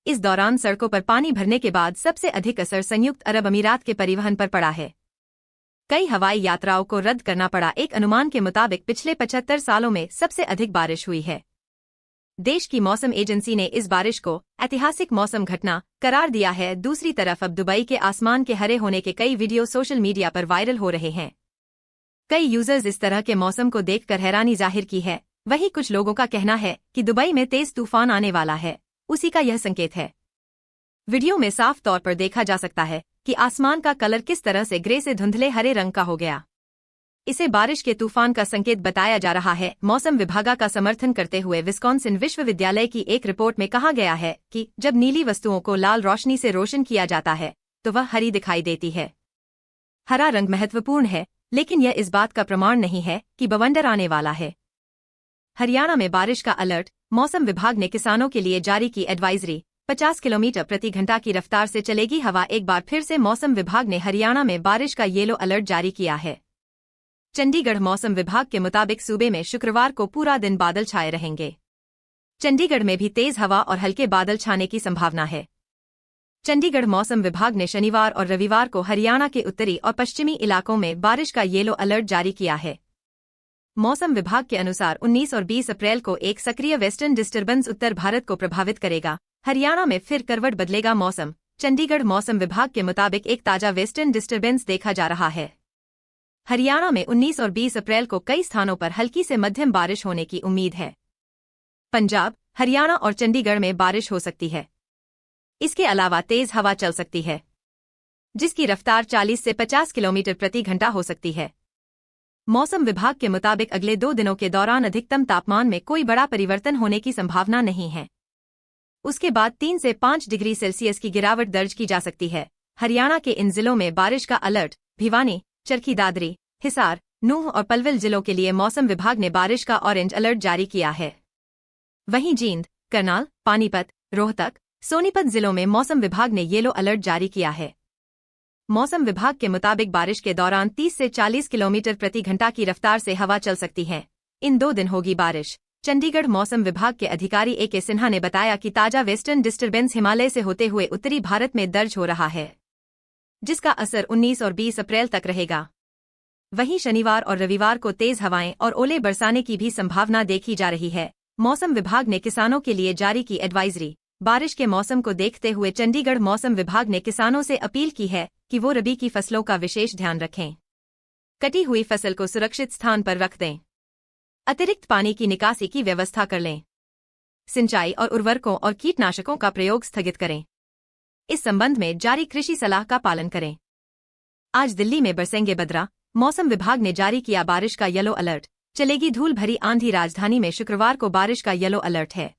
इस दौरान सड़कों पर पानी भरने के बाद सबसे अधिक असर संयुक्त अरब अमीरात के परिवहन पर पड़ा है। कई हवाई यात्राओं को रद्द करना पड़ा। एक अनुमान के मुताबिक पिछले 75 सालों में सबसे अधिक बारिश हुई है। देश की मौसम एजेंसी ने इस बारिश को ऐतिहासिक मौसम घटना करार दिया है। दूसरी तरफ अब दुबई के आसमान के हरे होने के कई वीडियो सोशल मीडिया पर वायरल हो रहे हैं। कई यूजर्स इस तरह के मौसम को देखकर हैरानी जाहिर की है। वहीं कुछ लोगों का कहना है कि दुबई में तेज तूफान आने वाला है, उसी का यह संकेत है। वीडियो में साफ तौर पर देखा जा सकता है कि आसमान का कलर किस तरह से ग्रे से धुंधले हरे रंग का हो गया। इसे बारिश के तूफान का संकेत बताया जा रहा है। मौसम विभाग का समर्थन करते हुए विस्कॉन्सिन विश्वविद्यालय की एक रिपोर्ट में कहा गया है कि जब नीली वस्तुओं को लाल रोशनी से रोशन किया जाता है तो वह हरी दिखाई देती है। हरा रंग महत्वपूर्ण है, लेकिन यह इस बात का प्रमाण नहीं है कि बवंडर आने वाला है। हरियाणा में बारिश का अलर्ट। मौसम विभाग ने किसानों के लिए जारी की एडवाइजरी। 50 किलोमीटर प्रति घंटा की रफ्तार से चलेगी हवा। एक बार फिर से मौसम विभाग ने हरियाणा में बारिश का येलो अलर्ट जारी किया है। चंडीगढ़ मौसम विभाग के मुताबिक सूबे में शुक्रवार को पूरा दिन बादल छाए रहेंगे। चंडीगढ़ में भी तेज हवा और हल्के बादल छाने की संभावना है। चंडीगढ़ मौसम विभाग ने शनिवार और रविवार को हरियाणा के उत्तरी और पश्चिमी इलाकों में बारिश का येलो अलर्ट जारी किया है। मौसम विभाग के अनुसार 19 और 20 अप्रैल को एक सक्रिय वेस्टर्न डिस्टर्बेंस उत्तर भारत को प्रभावित करेगा। हरियाणा में फिर करवट बदलेगा मौसम। चंडीगढ़ मौसम विभाग के मुताबिक एक ताजा वेस्टर्न डिस्टर्बेंस देखा जा रहा है। हरियाणा में 19 और 20 अप्रैल को कई स्थानों पर हल्की से मध्यम बारिश होने की उम्मीद है। पंजाब, हरियाणा और चंडीगढ़ में बारिश हो सकती है। इसके अलावा तेज हवा चल सकती है, जिसकी रफ्तार 40 से 50 किलोमीटर प्रति घंटा हो सकती है। मौसम विभाग के मुताबिक अगले 2 दिनों के दौरान अधिकतम तापमान में कोई बड़ा परिवर्तन होने की संभावना नहीं है। उसके बाद 3 से 5 डिग्री सेल्सियस की गिरावट दर्ज की जा सकती है। हरियाणा के इन जिलों में बारिश का अलर्ट। भिवानी, चरखी दादरी, हिसार, नूंह और पलवल जिलों के लिए मौसम विभाग ने बारिश का ऑरेंज अलर्ट जारी किया है। वहीं जींद, करनाल, पानीपत, रोहतक, सोनीपत जिलों में मौसम विभाग ने येलो अलर्ट जारी किया है। मौसम विभाग के मुताबिक बारिश के दौरान 30 से 40 किलोमीटर प्रति घंटा की रफ्तार से हवा चल सकती है। इन 2 दिन होगी बारिश। चंडीगढ़ मौसम विभाग के अधिकारी ए.के. सिन्हा ने बताया कि ताजा वेस्टर्न डिस्टर्बेंस हिमालय से होते हुए उत्तरी भारत में दर्ज हो रहा है, जिसका असर 19 और 20 अप्रैल तक रहेगा। वहीं शनिवार और रविवार को तेज हवाएं और ओले बरसाने की भी संभावना देखी जा रही है। मौसम विभाग ने किसानों के लिए जारी की एडवाइजरी। बारिश के मौसम को देखते हुए चंडीगढ़ मौसम विभाग ने किसानों से अपील की है कि वो रबी की फसलों का विशेष ध्यान रखें। कटी हुई फसल को सुरक्षित स्थान पर रख दें। अतिरिक्त पानी की निकासी की व्यवस्था कर लें। सिंचाई और उर्वरकों और कीटनाशकों का प्रयोग स्थगित करें। इस संबंध में जारी कृषि सलाह का पालन करें। आज दिल्ली में बरसेंगे बदरा। मौसम विभाग ने जारी किया बारिश का येलो अलर्ट। चलेगी धूल भरी आंधी। राजधानी में शुक्रवार को बारिश का येलो अलर्ट है।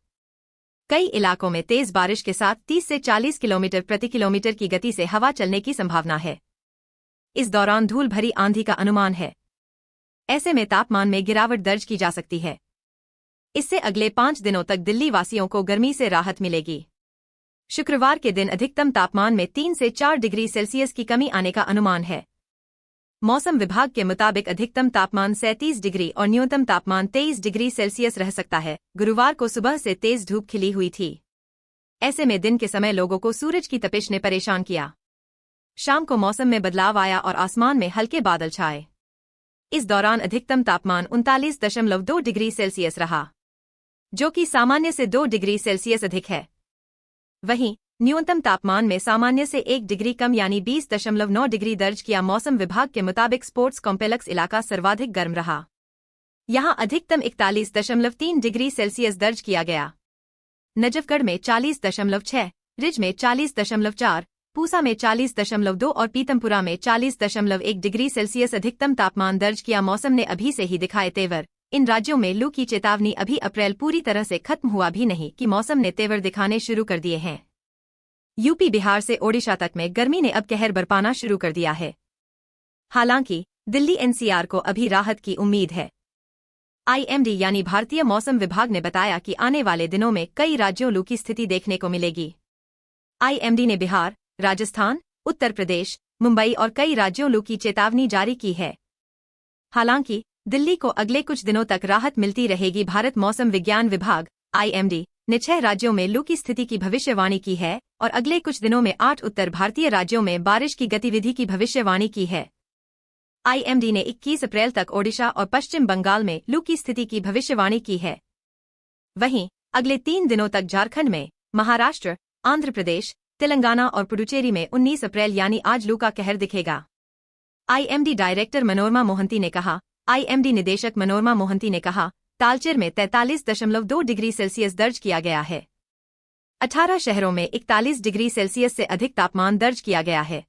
कई इलाकों में तेज बारिश के साथ 30 से 40 किलोमीटर प्रति किलोमीटर की गति से हवा चलने की संभावना है। इस दौरान धूल भरी आंधी का अनुमान है। ऐसे में तापमान में गिरावट दर्ज की जा सकती है। इससे अगले 5 दिनों तक दिल्ली वासियों को गर्मी से राहत मिलेगी। शुक्रवार के दिन अधिकतम तापमान में 3 से 4 डिग्री सेल्सियस की कमी आने का अनुमान है। मौसम विभाग के मुताबिक अधिकतम तापमान 37 डिग्री और न्यूनतम तापमान 23 डिग्री सेल्सियस रह सकता है। गुरुवार को सुबह से तेज धूप खिली हुई थी। ऐसे में दिन के समय लोगों को सूरज की तपिश ने परेशान किया। शाम को मौसम में बदलाव आया और आसमान में हल्के बादल छाए। इस दौरान अधिकतम तापमान 39.2 डिग्री सेल्सियस रहा, जो कि सामान्य से 2 डिग्री सेल्सियस अधिक है। वहीं न्यूनतम तापमान में सामान्य से 1 डिग्री कम यानी 20.9 डिग्री दर्ज किया। मौसम विभाग के मुताबिक स्पोर्ट्स कॉम्प्लेक्स इलाका सर्वाधिक गर्म रहा। यहां अधिकतम 41.3 डिग्री सेल्सियस दर्ज किया गया। नजफगढ़ में 40.6, रिज में 40.4, पूसा में 40.2 और पीतमपुरा में 40.1 डिग्री सेल्सियस अधिकतम तापमान दर्ज किया। मौसम ने अभी से ही दिखाए तेवर। इन राज्यों में लू की चेतावनी अभी अप्रैल पूरी तरह से खत्म हुआ भी नहीं कि मौसम ने तेवर दिखाने शुरू कर दिए हैं। यूपी बिहार से ओडिशा तक में गर्मी ने अब कहर बरपाना शुरू कर दिया है। हालांकि दिल्ली एनसीआर को अभी राहत की उम्मीद है। आईएमडी यानी भारतीय मौसम विभाग ने बताया कि आने वाले दिनों में कई राज्यों लू की स्थिति देखने को मिलेगी। आईएमडी ने बिहार, राजस्थान, उत्तर प्रदेश, मुंबई और कई राज्यों लू की चेतावनी जारी की है। हालांकि दिल्ली को अगले कुछ दिनों तक राहत मिलती रहेगी। भारत मौसम विज्ञान विभाग आईएमडी ने 6 राज्यों में लू की स्थिति की भविष्यवाणी की है और अगले कुछ दिनों में 8 उत्तर भारतीय राज्यों में बारिश की गतिविधि की भविष्यवाणी की है। आईएमडी ने 21 अप्रैल तक ओडिशा और पश्चिम बंगाल में लू की स्थिति की भविष्यवाणी की है। वहीं अगले 3 दिनों तक झारखंड में, महाराष्ट्र, आंध्र प्रदेश, तेलंगाना और पुडुचेरी में 19 अप्रैल यानी आज लू का कहर दिखेगा। आईएमडी डायरेक्टर मनोरमा मोहंती ने कहा। आईएमडी निदेशक मनोरमा मोहंती ने कहा, तालचेर में 43.2 डिग्री सेल्सियस दर्ज किया गया है। 18 शहरों में 41 डिग्री सेल्सियस से अधिक तापमान दर्ज किया गया है।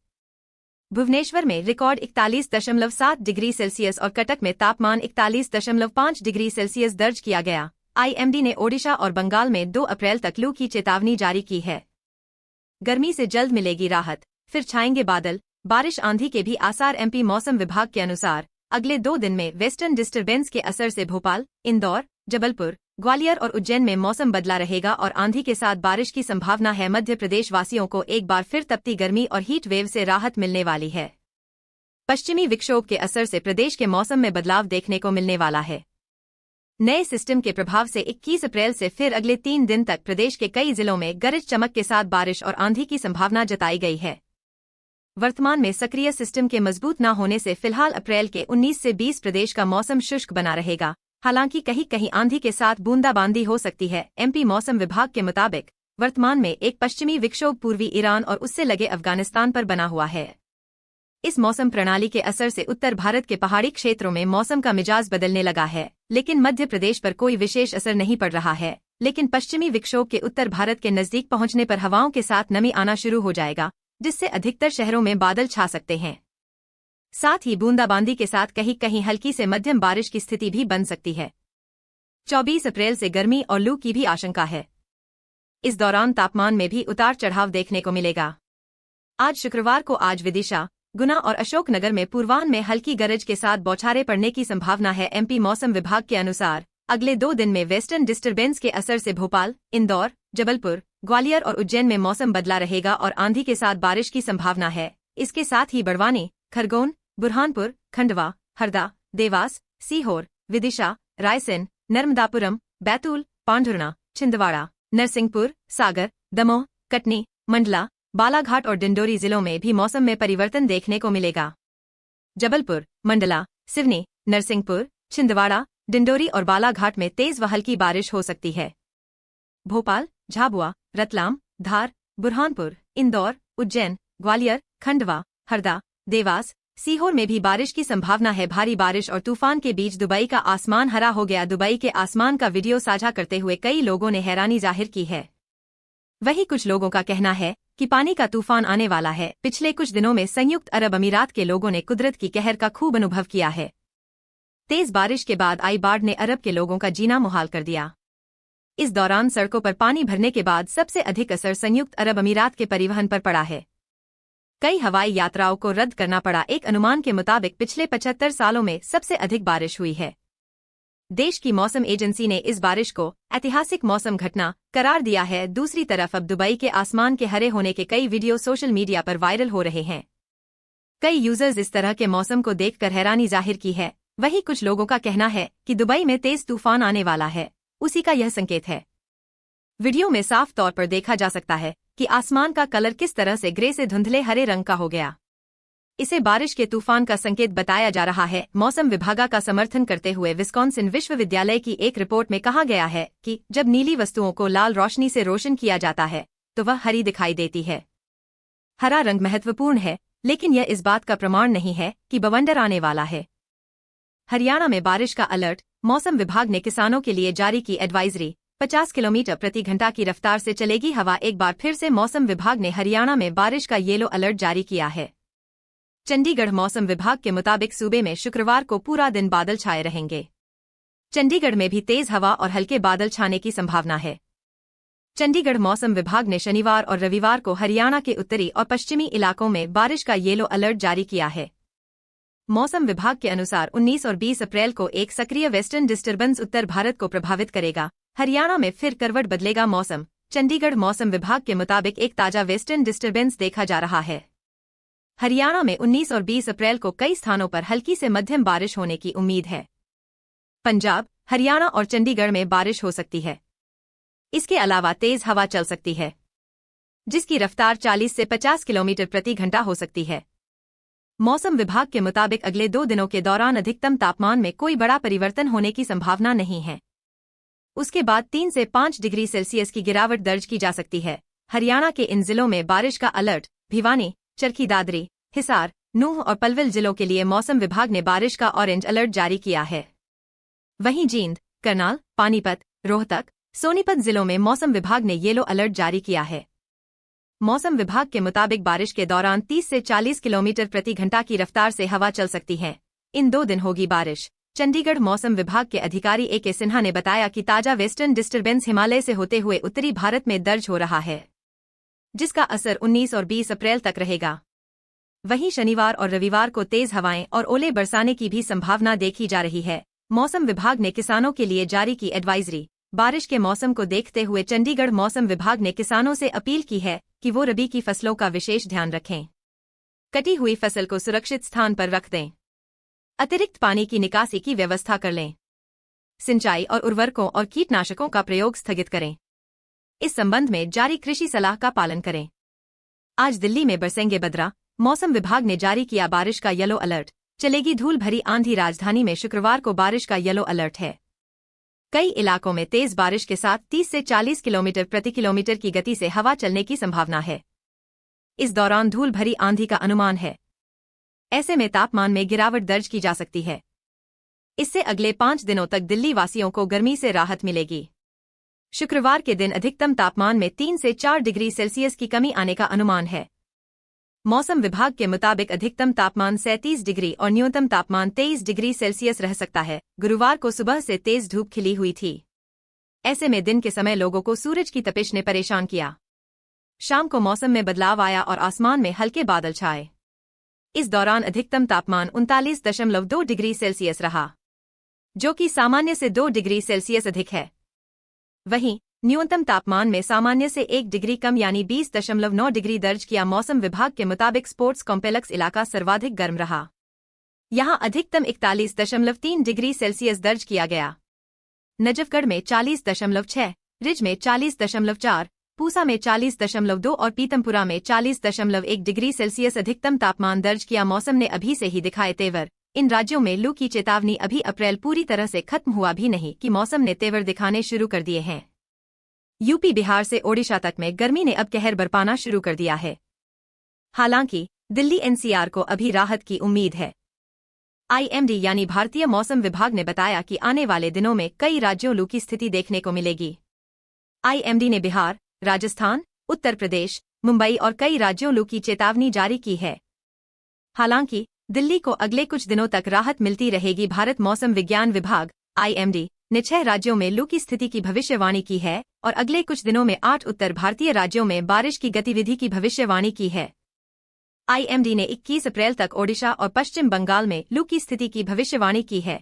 भुवनेश्वर में रिकॉर्ड 41.7 डिग्री सेल्सियस और कटक में तापमान 41.5 डिग्री सेल्सियस दर्ज किया गया। आईएमडी ने ओडिशा और बंगाल में 2 अप्रैल तक लू की चेतावनी जारी की है। गर्मी से जल्द मिलेगी राहत, फिर छाएंगे बादल, बारिश आंधी के भी आसार। एमपी मौसम विभाग के अनुसार अगले 2 दिन में वेस्टर्न डिस्टर्बेंस के असर से भोपाल, इंदौर, जबलपुर, ग्वालियर और उज्जैन में मौसम बदला रहेगा और आंधी के साथ बारिश की संभावना है। मध्य प्रदेश वासियों को एक बार फिर तपती गर्मी और हीट वेव से राहत मिलने वाली है। पश्चिमी विक्षोभ के असर से प्रदेश के मौसम में बदलाव देखने को मिलने वाला है। नए सिस्टम के प्रभाव से 21 अप्रैल से फिर अगले 3 दिन तक प्रदेश के कई जिलों में गरज चमक के साथ बारिश और आंधी की संभावना जताई गई है। वर्तमान में सक्रिय सिस्टम के मजबूत न होने से फिलहाल अप्रैल के 19 से 20 प्रदेश का मौसम शुष्क बना रहेगा। हालांकि कहीं कहीं आंधी के साथ बूंदाबांदी हो सकती है। एमपी मौसम विभाग के मुताबिक वर्तमान में एक पश्चिमी विक्षोभ पूर्वी ईरान और उससे लगे अफगानिस्तान पर बना हुआ है। इस मौसम प्रणाली के असर से उत्तर भारत के पहाड़ी क्षेत्रों में मौसम का मिजाज बदलने लगा है, लेकिन मध्य प्रदेश पर कोई विशेष असर नहीं पड़ रहा है। लेकिन पश्चिमी विक्षोभ के उत्तर भारत के नजदीक पहुंचने पर हवाओं के साथ नमी आना शुरू हो जाएगा, जिससे अधिकतर शहरों में बादल छा सकते हैं। साथ ही बूंदाबांदी के साथ कहीं कहीं हल्की से मध्यम बारिश की स्थिति भी बन सकती है। 24 अप्रैल से गर्मी और लू की भी आशंका है। इस दौरान तापमान में भी उतार चढ़ाव देखने को मिलेगा। आज शुक्रवार को विदिशा, गुना और अशोकनगर में पूर्वाह्न में हल्की गरज के साथ बौछारें पड़ने की संभावना है। एमपी मौसम विभाग के अनुसार अगले 2 दिन में वेस्टर्न डिस्टर्बेंस के असर से भोपाल, इंदौर, जबलपुर, ग्वालियर और उज्जैन में मौसम बदला रहेगा और आंधी के साथ बारिश की संभावना है। इसके साथ ही बड़वानी, खरगोन, बुरहानपुर, खंडवा, हरदा, देवास, सीहोर, विदिशा, रायसेन, नर्मदापुरम, बैतूल, पांढुर्णा, छिंदवाड़ा, नरसिंहपुर, सागर, दमोह, कटनी, मंडला, बालाघाट और डिंडोरी जिलों में भी मौसम में परिवर्तन देखने को मिलेगा। जबलपुर, मंडला, सिवनी, नरसिंहपुर, छिंदवाड़ा, डिंडोरी और बालाघाट में तेज व हल्की बारिश हो सकती है। भोपाल, झाबुआ, रतलाम, धार, बुरहानपुर, इंदौर, उज्जैन, ग्वालियर, खंडवा, हरदा, देवास, सीहोर में भी बारिश की संभावना है। भारी बारिश और तूफान के बीच दुबई का आसमान हरा हो गया। दुबई के आसमान का वीडियो साझा करते हुए कई लोगों ने हैरानी जाहिर की है। वहीं कुछ लोगों का कहना है कि पानी का तूफान आने वाला है। पिछले कुछ दिनों में संयुक्त अरब अमीरात के लोगों ने कुदरत की कहर का खूब अनुभव किया है। तेज बारिश के बाद आई बाढ़ ने अरब के लोगों का जीना मुहाल कर दिया। इस दौरान सड़कों पर पानी भरने के बाद सबसे अधिक असर संयुक्त अरब अमीरात के परिवहन पर पड़ा है। कई हवाई यात्राओं को रद्द करना पड़ा। एक अनुमान के मुताबिक पिछले 75 सालों में सबसे अधिक बारिश हुई है। देश की मौसम एजेंसी ने इस बारिश को ऐतिहासिक मौसम घटना करार दिया है। दूसरी तरफ अब दुबई के आसमान के हरे होने के कई वीडियो सोशल मीडिया पर वायरल हो रहे हैं। कई यूजर्स इस तरह के मौसम को देखकर हैरानी जाहिर की है। वहीं कुछ लोगों का कहना है कि दुबई में तेज तूफान आने वाला है, उसी का यह संकेत है। वीडियो में साफ तौर पर देखा जा सकता है कि आसमान का कलर किस तरह से ग्रे से धुंधले हरे रंग का हो गया। इसे बारिश के तूफान का संकेत बताया जा रहा है। मौसम विभाग का समर्थन करते हुए विस्कॉन्सिन विश्वविद्यालय की एक रिपोर्ट में कहा गया है कि जब नीली वस्तुओं को लाल रोशनी से रोशन किया जाता है तो वह हरी दिखाई देती है। हरा रंग महत्वपूर्ण है, लेकिन यह इस बात का प्रमाण नहीं है कि बवंडर आने वाला है। हरियाणा में बारिश का अलर्ट। मौसम विभाग ने किसानों के लिए जारी की एडवाइजरी। 50 किलोमीटर प्रति घंटा की रफ्तार से चलेगी हवा। एक बार फिर से मौसम विभाग ने हरियाणा में बारिश का येलो अलर्ट जारी किया है। चंडीगढ़ मौसम विभाग के मुताबिक सूबे में शुक्रवार को पूरा दिन बादल छाए रहेंगे। चंडीगढ़ में भी तेज हवा और हल्के बादल छाने की संभावना है। चंडीगढ़ मौसम विभाग ने शनिवार और रविवार को हरियाणा के उत्तरी और पश्चिमी इलाकों में बारिश का येलो अलर्ट जारी किया है। मौसम विभाग के अनुसार 19 और 20 अप्रैल को एक सक्रिय वेस्टर्न डिस्टर्बेंस उत्तर भारत को प्रभावित करेगा। हरियाणा में फिर करवट बदलेगा मौसम। चंडीगढ़ मौसम विभाग के मुताबिक एक ताजा वेस्टर्न डिस्टर्बेंस देखा जा रहा है। हरियाणा में 19 और 20 अप्रैल को कई स्थानों पर हल्की से मध्यम बारिश होने की उम्मीद है। पंजाब, हरियाणा और चंडीगढ़ में बारिश हो सकती है। इसके अलावा तेज हवा चल सकती है, जिसकी रफ्तार 40 से 50 किलोमीटर प्रति घंटा हो सकती है। मौसम विभाग के मुताबिक अगले 2 दिनों के दौरान अधिकतम तापमान में कोई बड़ा परिवर्तन होने की संभावना नहीं है। उसके बाद 3 से 5 डिग्री सेल्सियस की गिरावट दर्ज की जा सकती है। हरियाणा के इन जिलों में बारिश का अलर्ट। भिवानी, चरखी दादरी, हिसार, नूंह और पलवल जिलों के लिए मौसम विभाग ने बारिश का ऑरेंज अलर्ट जारी किया है। वहीं जींद, करनाल, पानीपत, रोहतक, सोनीपत जिलों में मौसम विभाग ने येलो अलर्ट जारी किया है। मौसम विभाग के मुताबिक बारिश के दौरान 30 से 40 किलोमीटर प्रति घंटा की रफ्तार से हवा चल सकती है। इन 2 दिन होगी बारिश। चंडीगढ़ मौसम विभाग के अधिकारी ए.के. सिन्हा ने बताया कि ताजा वेस्टर्न डिस्टर्बेंस हिमालय से होते हुए उत्तरी भारत में दर्ज हो रहा है, जिसका असर 19 और 20 अप्रैल तक रहेगा। वहीं शनिवार और रविवार को तेज हवाएं और ओले बरसाने की भी संभावना देखी जा रही है। मौसम विभाग ने किसानों के लिए जारी की एडवाइजरी। बारिश के मौसम को देखते हुए चंडीगढ़ मौसम विभाग ने किसानों से अपील की है कि वो रबी की फसलों का विशेष ध्यान रखें। कटी हुई फसल को सुरक्षित स्थान पर रख दें। अतिरिक्त पानी की निकासी की व्यवस्था कर लें। सिंचाई और उर्वरकों और कीटनाशकों का प्रयोग स्थगित करें। इस संबंध में जारी कृषि सलाह का पालन करें। आज दिल्ली में बरसेंगे बदरा। मौसम विभाग ने जारी किया बारिश का येलो अलर्ट। चलेगी धूल भरी आंधी। राजधानी में शुक्रवार को बारिश का येलो अलर्ट है। कई इलाकों में तेज बारिश के साथ 30 से 40 किलोमीटर प्रति किलोमीटर की गति से हवा चलने की संभावना है। इस दौरान धूल भरी आंधी का अनुमान है। ऐसे में तापमान में गिरावट दर्ज की जा सकती है। इससे अगले 5 दिनों तक दिल्ली वासियों को गर्मी से राहत मिलेगी। शुक्रवार के दिन अधिकतम तापमान में 3 से 4 डिग्री सेल्सियस की कमी आने का अनुमान है। मौसम विभाग के मुताबिक अधिकतम तापमान 37 डिग्री और न्यूनतम तापमान 23 डिग्री सेल्सियस रह सकता है। गुरुवार को सुबह से तेज धूप खिली हुई थी। ऐसे में दिन के समय लोगों को सूरज की तपिश ने परेशान किया। शाम को मौसम में बदलाव आया और आसमान में हल्के बादल छाए। इस दौरान अधिकतम तापमान 39.2 डिग्री सेल्सियस रहा, जो कि सामान्य से 2 डिग्री सेल्सियस अधिक है। वहीं न्यूनतम तापमान में सामान्य से 1 डिग्री कम यानी 20.9 डिग्री दर्ज किया। मौसम विभाग के मुताबिक स्पोर्ट्स कॉम्प्लेक्स इलाका सर्वाधिक गर्म रहा। यहां अधिकतम 41.3 डिग्री सेल्सियस दर्ज किया गया। नजफगढ़ में 40.6, रिज में 40.4, पूसा में 40.2 और पीतमपुरा में 40.1 डिग्री सेल्सियस अधिकतम तापमान दर्ज किया। मौसम ने अभी से ही दिखाए तेवर। इन राज्यों में लू की चेतावनी। अभी अप्रैल पूरी तरह से खत्म हुआ भी नहीं कि मौसम ने तेवर दिखाने शुरू कर दिए हैं। यूपी, बिहार से ओडिशा तक में गर्मी ने अब कहर बरपाना शुरू कर दिया है। हालांकि दिल्ली एनसीआर को अभी राहत की उम्मीद है। आईएमडी यानी भारतीय मौसम विभाग ने बताया कि आने वाले दिनों में कई राज्यों लू की स्थिति देखने को मिलेगी। आईएमडी ने बिहार, राजस्थान, उत्तर प्रदेश, मुंबई और कई राज्यों लू की चेतावनी जारी की है। हालांकि दिल्ली को अगले कुछ दिनों तक राहत मिलती रहेगी। भारत मौसम विज्ञान विभाग आईएमडी ने 6 राज्यों में लू की स्थिति की भविष्यवाणी की है और अगले कुछ दिनों में 8 उत्तर भारतीय राज्यों में बारिश की गतिविधि की भविष्यवाणी की है। आईएमडी ने 21 अप्रैल तक ओडिशा और पश्चिम बंगाल में लू की स्थिति की भविष्यवाणी की है।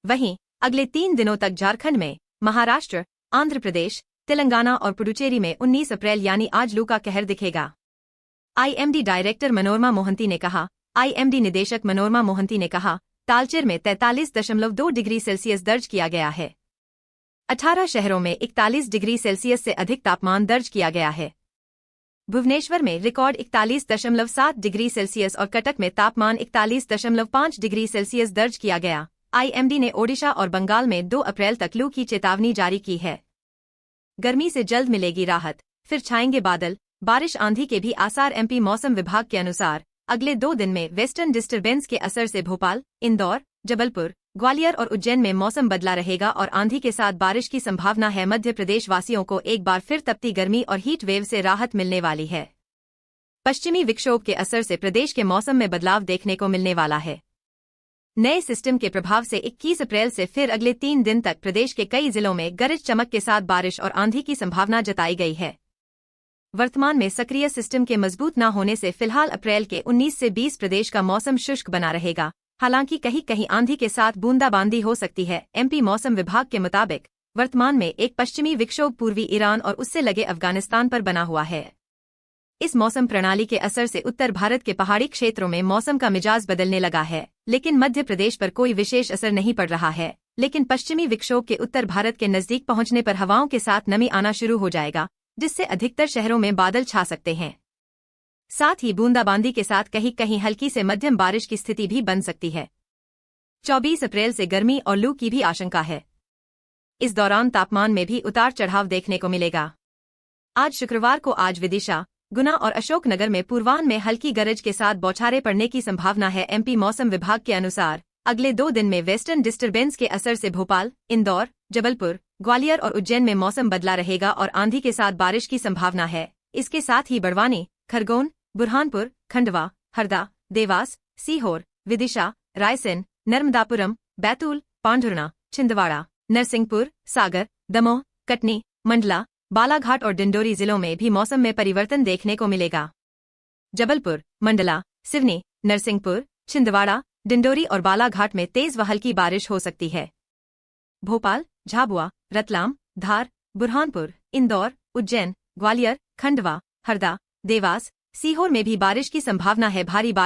वहीं अगले 3 दिनों तक झारखंड में, महाराष्ट्र, आंध्र प्रदेश, तेलंगाना और पुडुचेरी में 19 अप्रैल यानी आज लू का कहर दिखेगा। आईएमडी डायरेक्टर मनोरमा मोहंती ने कहा। आईएमडी निदेशक मनोरमा मोहंती ने कहा, तालचेर में 43.2 डिग्री सेल्सियस दर्ज किया गया है। 18 शहरों में 41 डिग्री सेल्सियस से अधिक तापमान दर्ज किया गया है। भुवनेश्वर में रिकॉर्ड 41.7 डिग्री सेल्सियस और कटक में तापमान 41.5 डिग्री सेल्सियस दर्ज किया गया। आईएमडी ने ओडिशा और बंगाल में 2 अप्रैल तक लू की चेतावनी जारी की है। गर्मी से जल्द मिलेगी राहत, फिर छाएंगे बादल, बारिश आंधी के भी आसार। एमपी मौसम विभाग के अनुसार अगले 2 दिन में वेस्टर्न डिस्टर्बेंस के असर से भोपाल, इंदौर, जबलपुर, ग्वालियर और उज्जैन में मौसम बदला रहेगा और आंधी के साथ बारिश की संभावना है। मध्य प्रदेश वासियों को एक बार फिर तपती गर्मी और हीट वेव से राहत मिलने वाली है। पश्चिमी विक्षोभ के असर से प्रदेश के मौसम में बदलाव देखने को मिलने वाला है। नए सिस्टम के प्रभाव से 21 अप्रैल से फिर अगले 3 दिन तक प्रदेश के कई जिलों में गरज चमक के साथ बारिश और आंधी की संभावना जताई गई है। वर्तमान में सक्रिय सिस्टम के मजबूत न होने से फिलहाल अप्रैल के 19 से 20 प्रदेश का मौसम शुष्क बना रहेगा। हालांकि कहीं कहीं आंधी के साथ बूंदाबांदी हो सकती है। एमपी मौसम विभाग के मुताबिक वर्तमान में एक पश्चिमी विक्षोभ पूर्वी ईरान और उससे लगे अफगानिस्तान पर बना हुआ है। इस मौसम प्रणाली के असर से उत्तर भारत के पहाड़ी क्षेत्रों में मौसम का मिजाज बदलने लगा है, लेकिन मध्य प्रदेश पर कोई विशेष असर नहीं पड़ रहा है। लेकिन पश्चिमी विक्षोभ के उत्तर भारत के नजदीक पहुंचने पर हवाओं के साथ नमी आना शुरू हो जाएगा, जिससे अधिकतर शहरों में बादल छा सकते हैं। साथ ही बूंदाबांदी के साथ कहीं कहीं हल्की से मध्यम बारिश की स्थिति भी बन सकती है। 24 अप्रैल से गर्मी और लू की भी आशंका है। इस दौरान तापमान में भी उतार चढ़ाव देखने को मिलेगा। आज शुक्रवार को आज विदिशा, गुना और अशोकनगर में पूर्वाह्न में हल्की गरज के साथ बौछारें पड़ने की संभावना है। एमपी मौसम विभाग के अनुसार अगले 2 दिन में वेस्टर्न डिस्टर्बेंस के असर से भोपाल, इंदौर, जबलपुर, ग्वालियर और उज्जैन में मौसम बदला रहेगा और आंधी के साथ बारिश की संभावना है। इसके साथ ही बड़वानी, खरगोन, बुरहानपुर, खंडवा, हरदा, देवास, सीहोर, विदिशा, रायसेन, नर्मदापुरम, बैतूल, पांढुर्णा, छिंदवाड़ा, नरसिंहपुर, सागर, दमोह, कटनी, मंडला, बालाघाट और डिंडोरी जिलों में भी मौसम में परिवर्तन देखने को मिलेगा। जबलपुर, मंडला, सिवनी, नरसिंहपुर, छिंदवाड़ा, डिंडोरी और बालाघाट में तेज व हल्की बारिश हो सकती है। भोपाल, झाबुआ, रतलाम, धार, बुरहानपुर, इंदौर, उज्जैन, ग्वालियर, खंडवा, हरदा, देवास, सीहोर में भी बारिश की संभावना है। भारी बारिश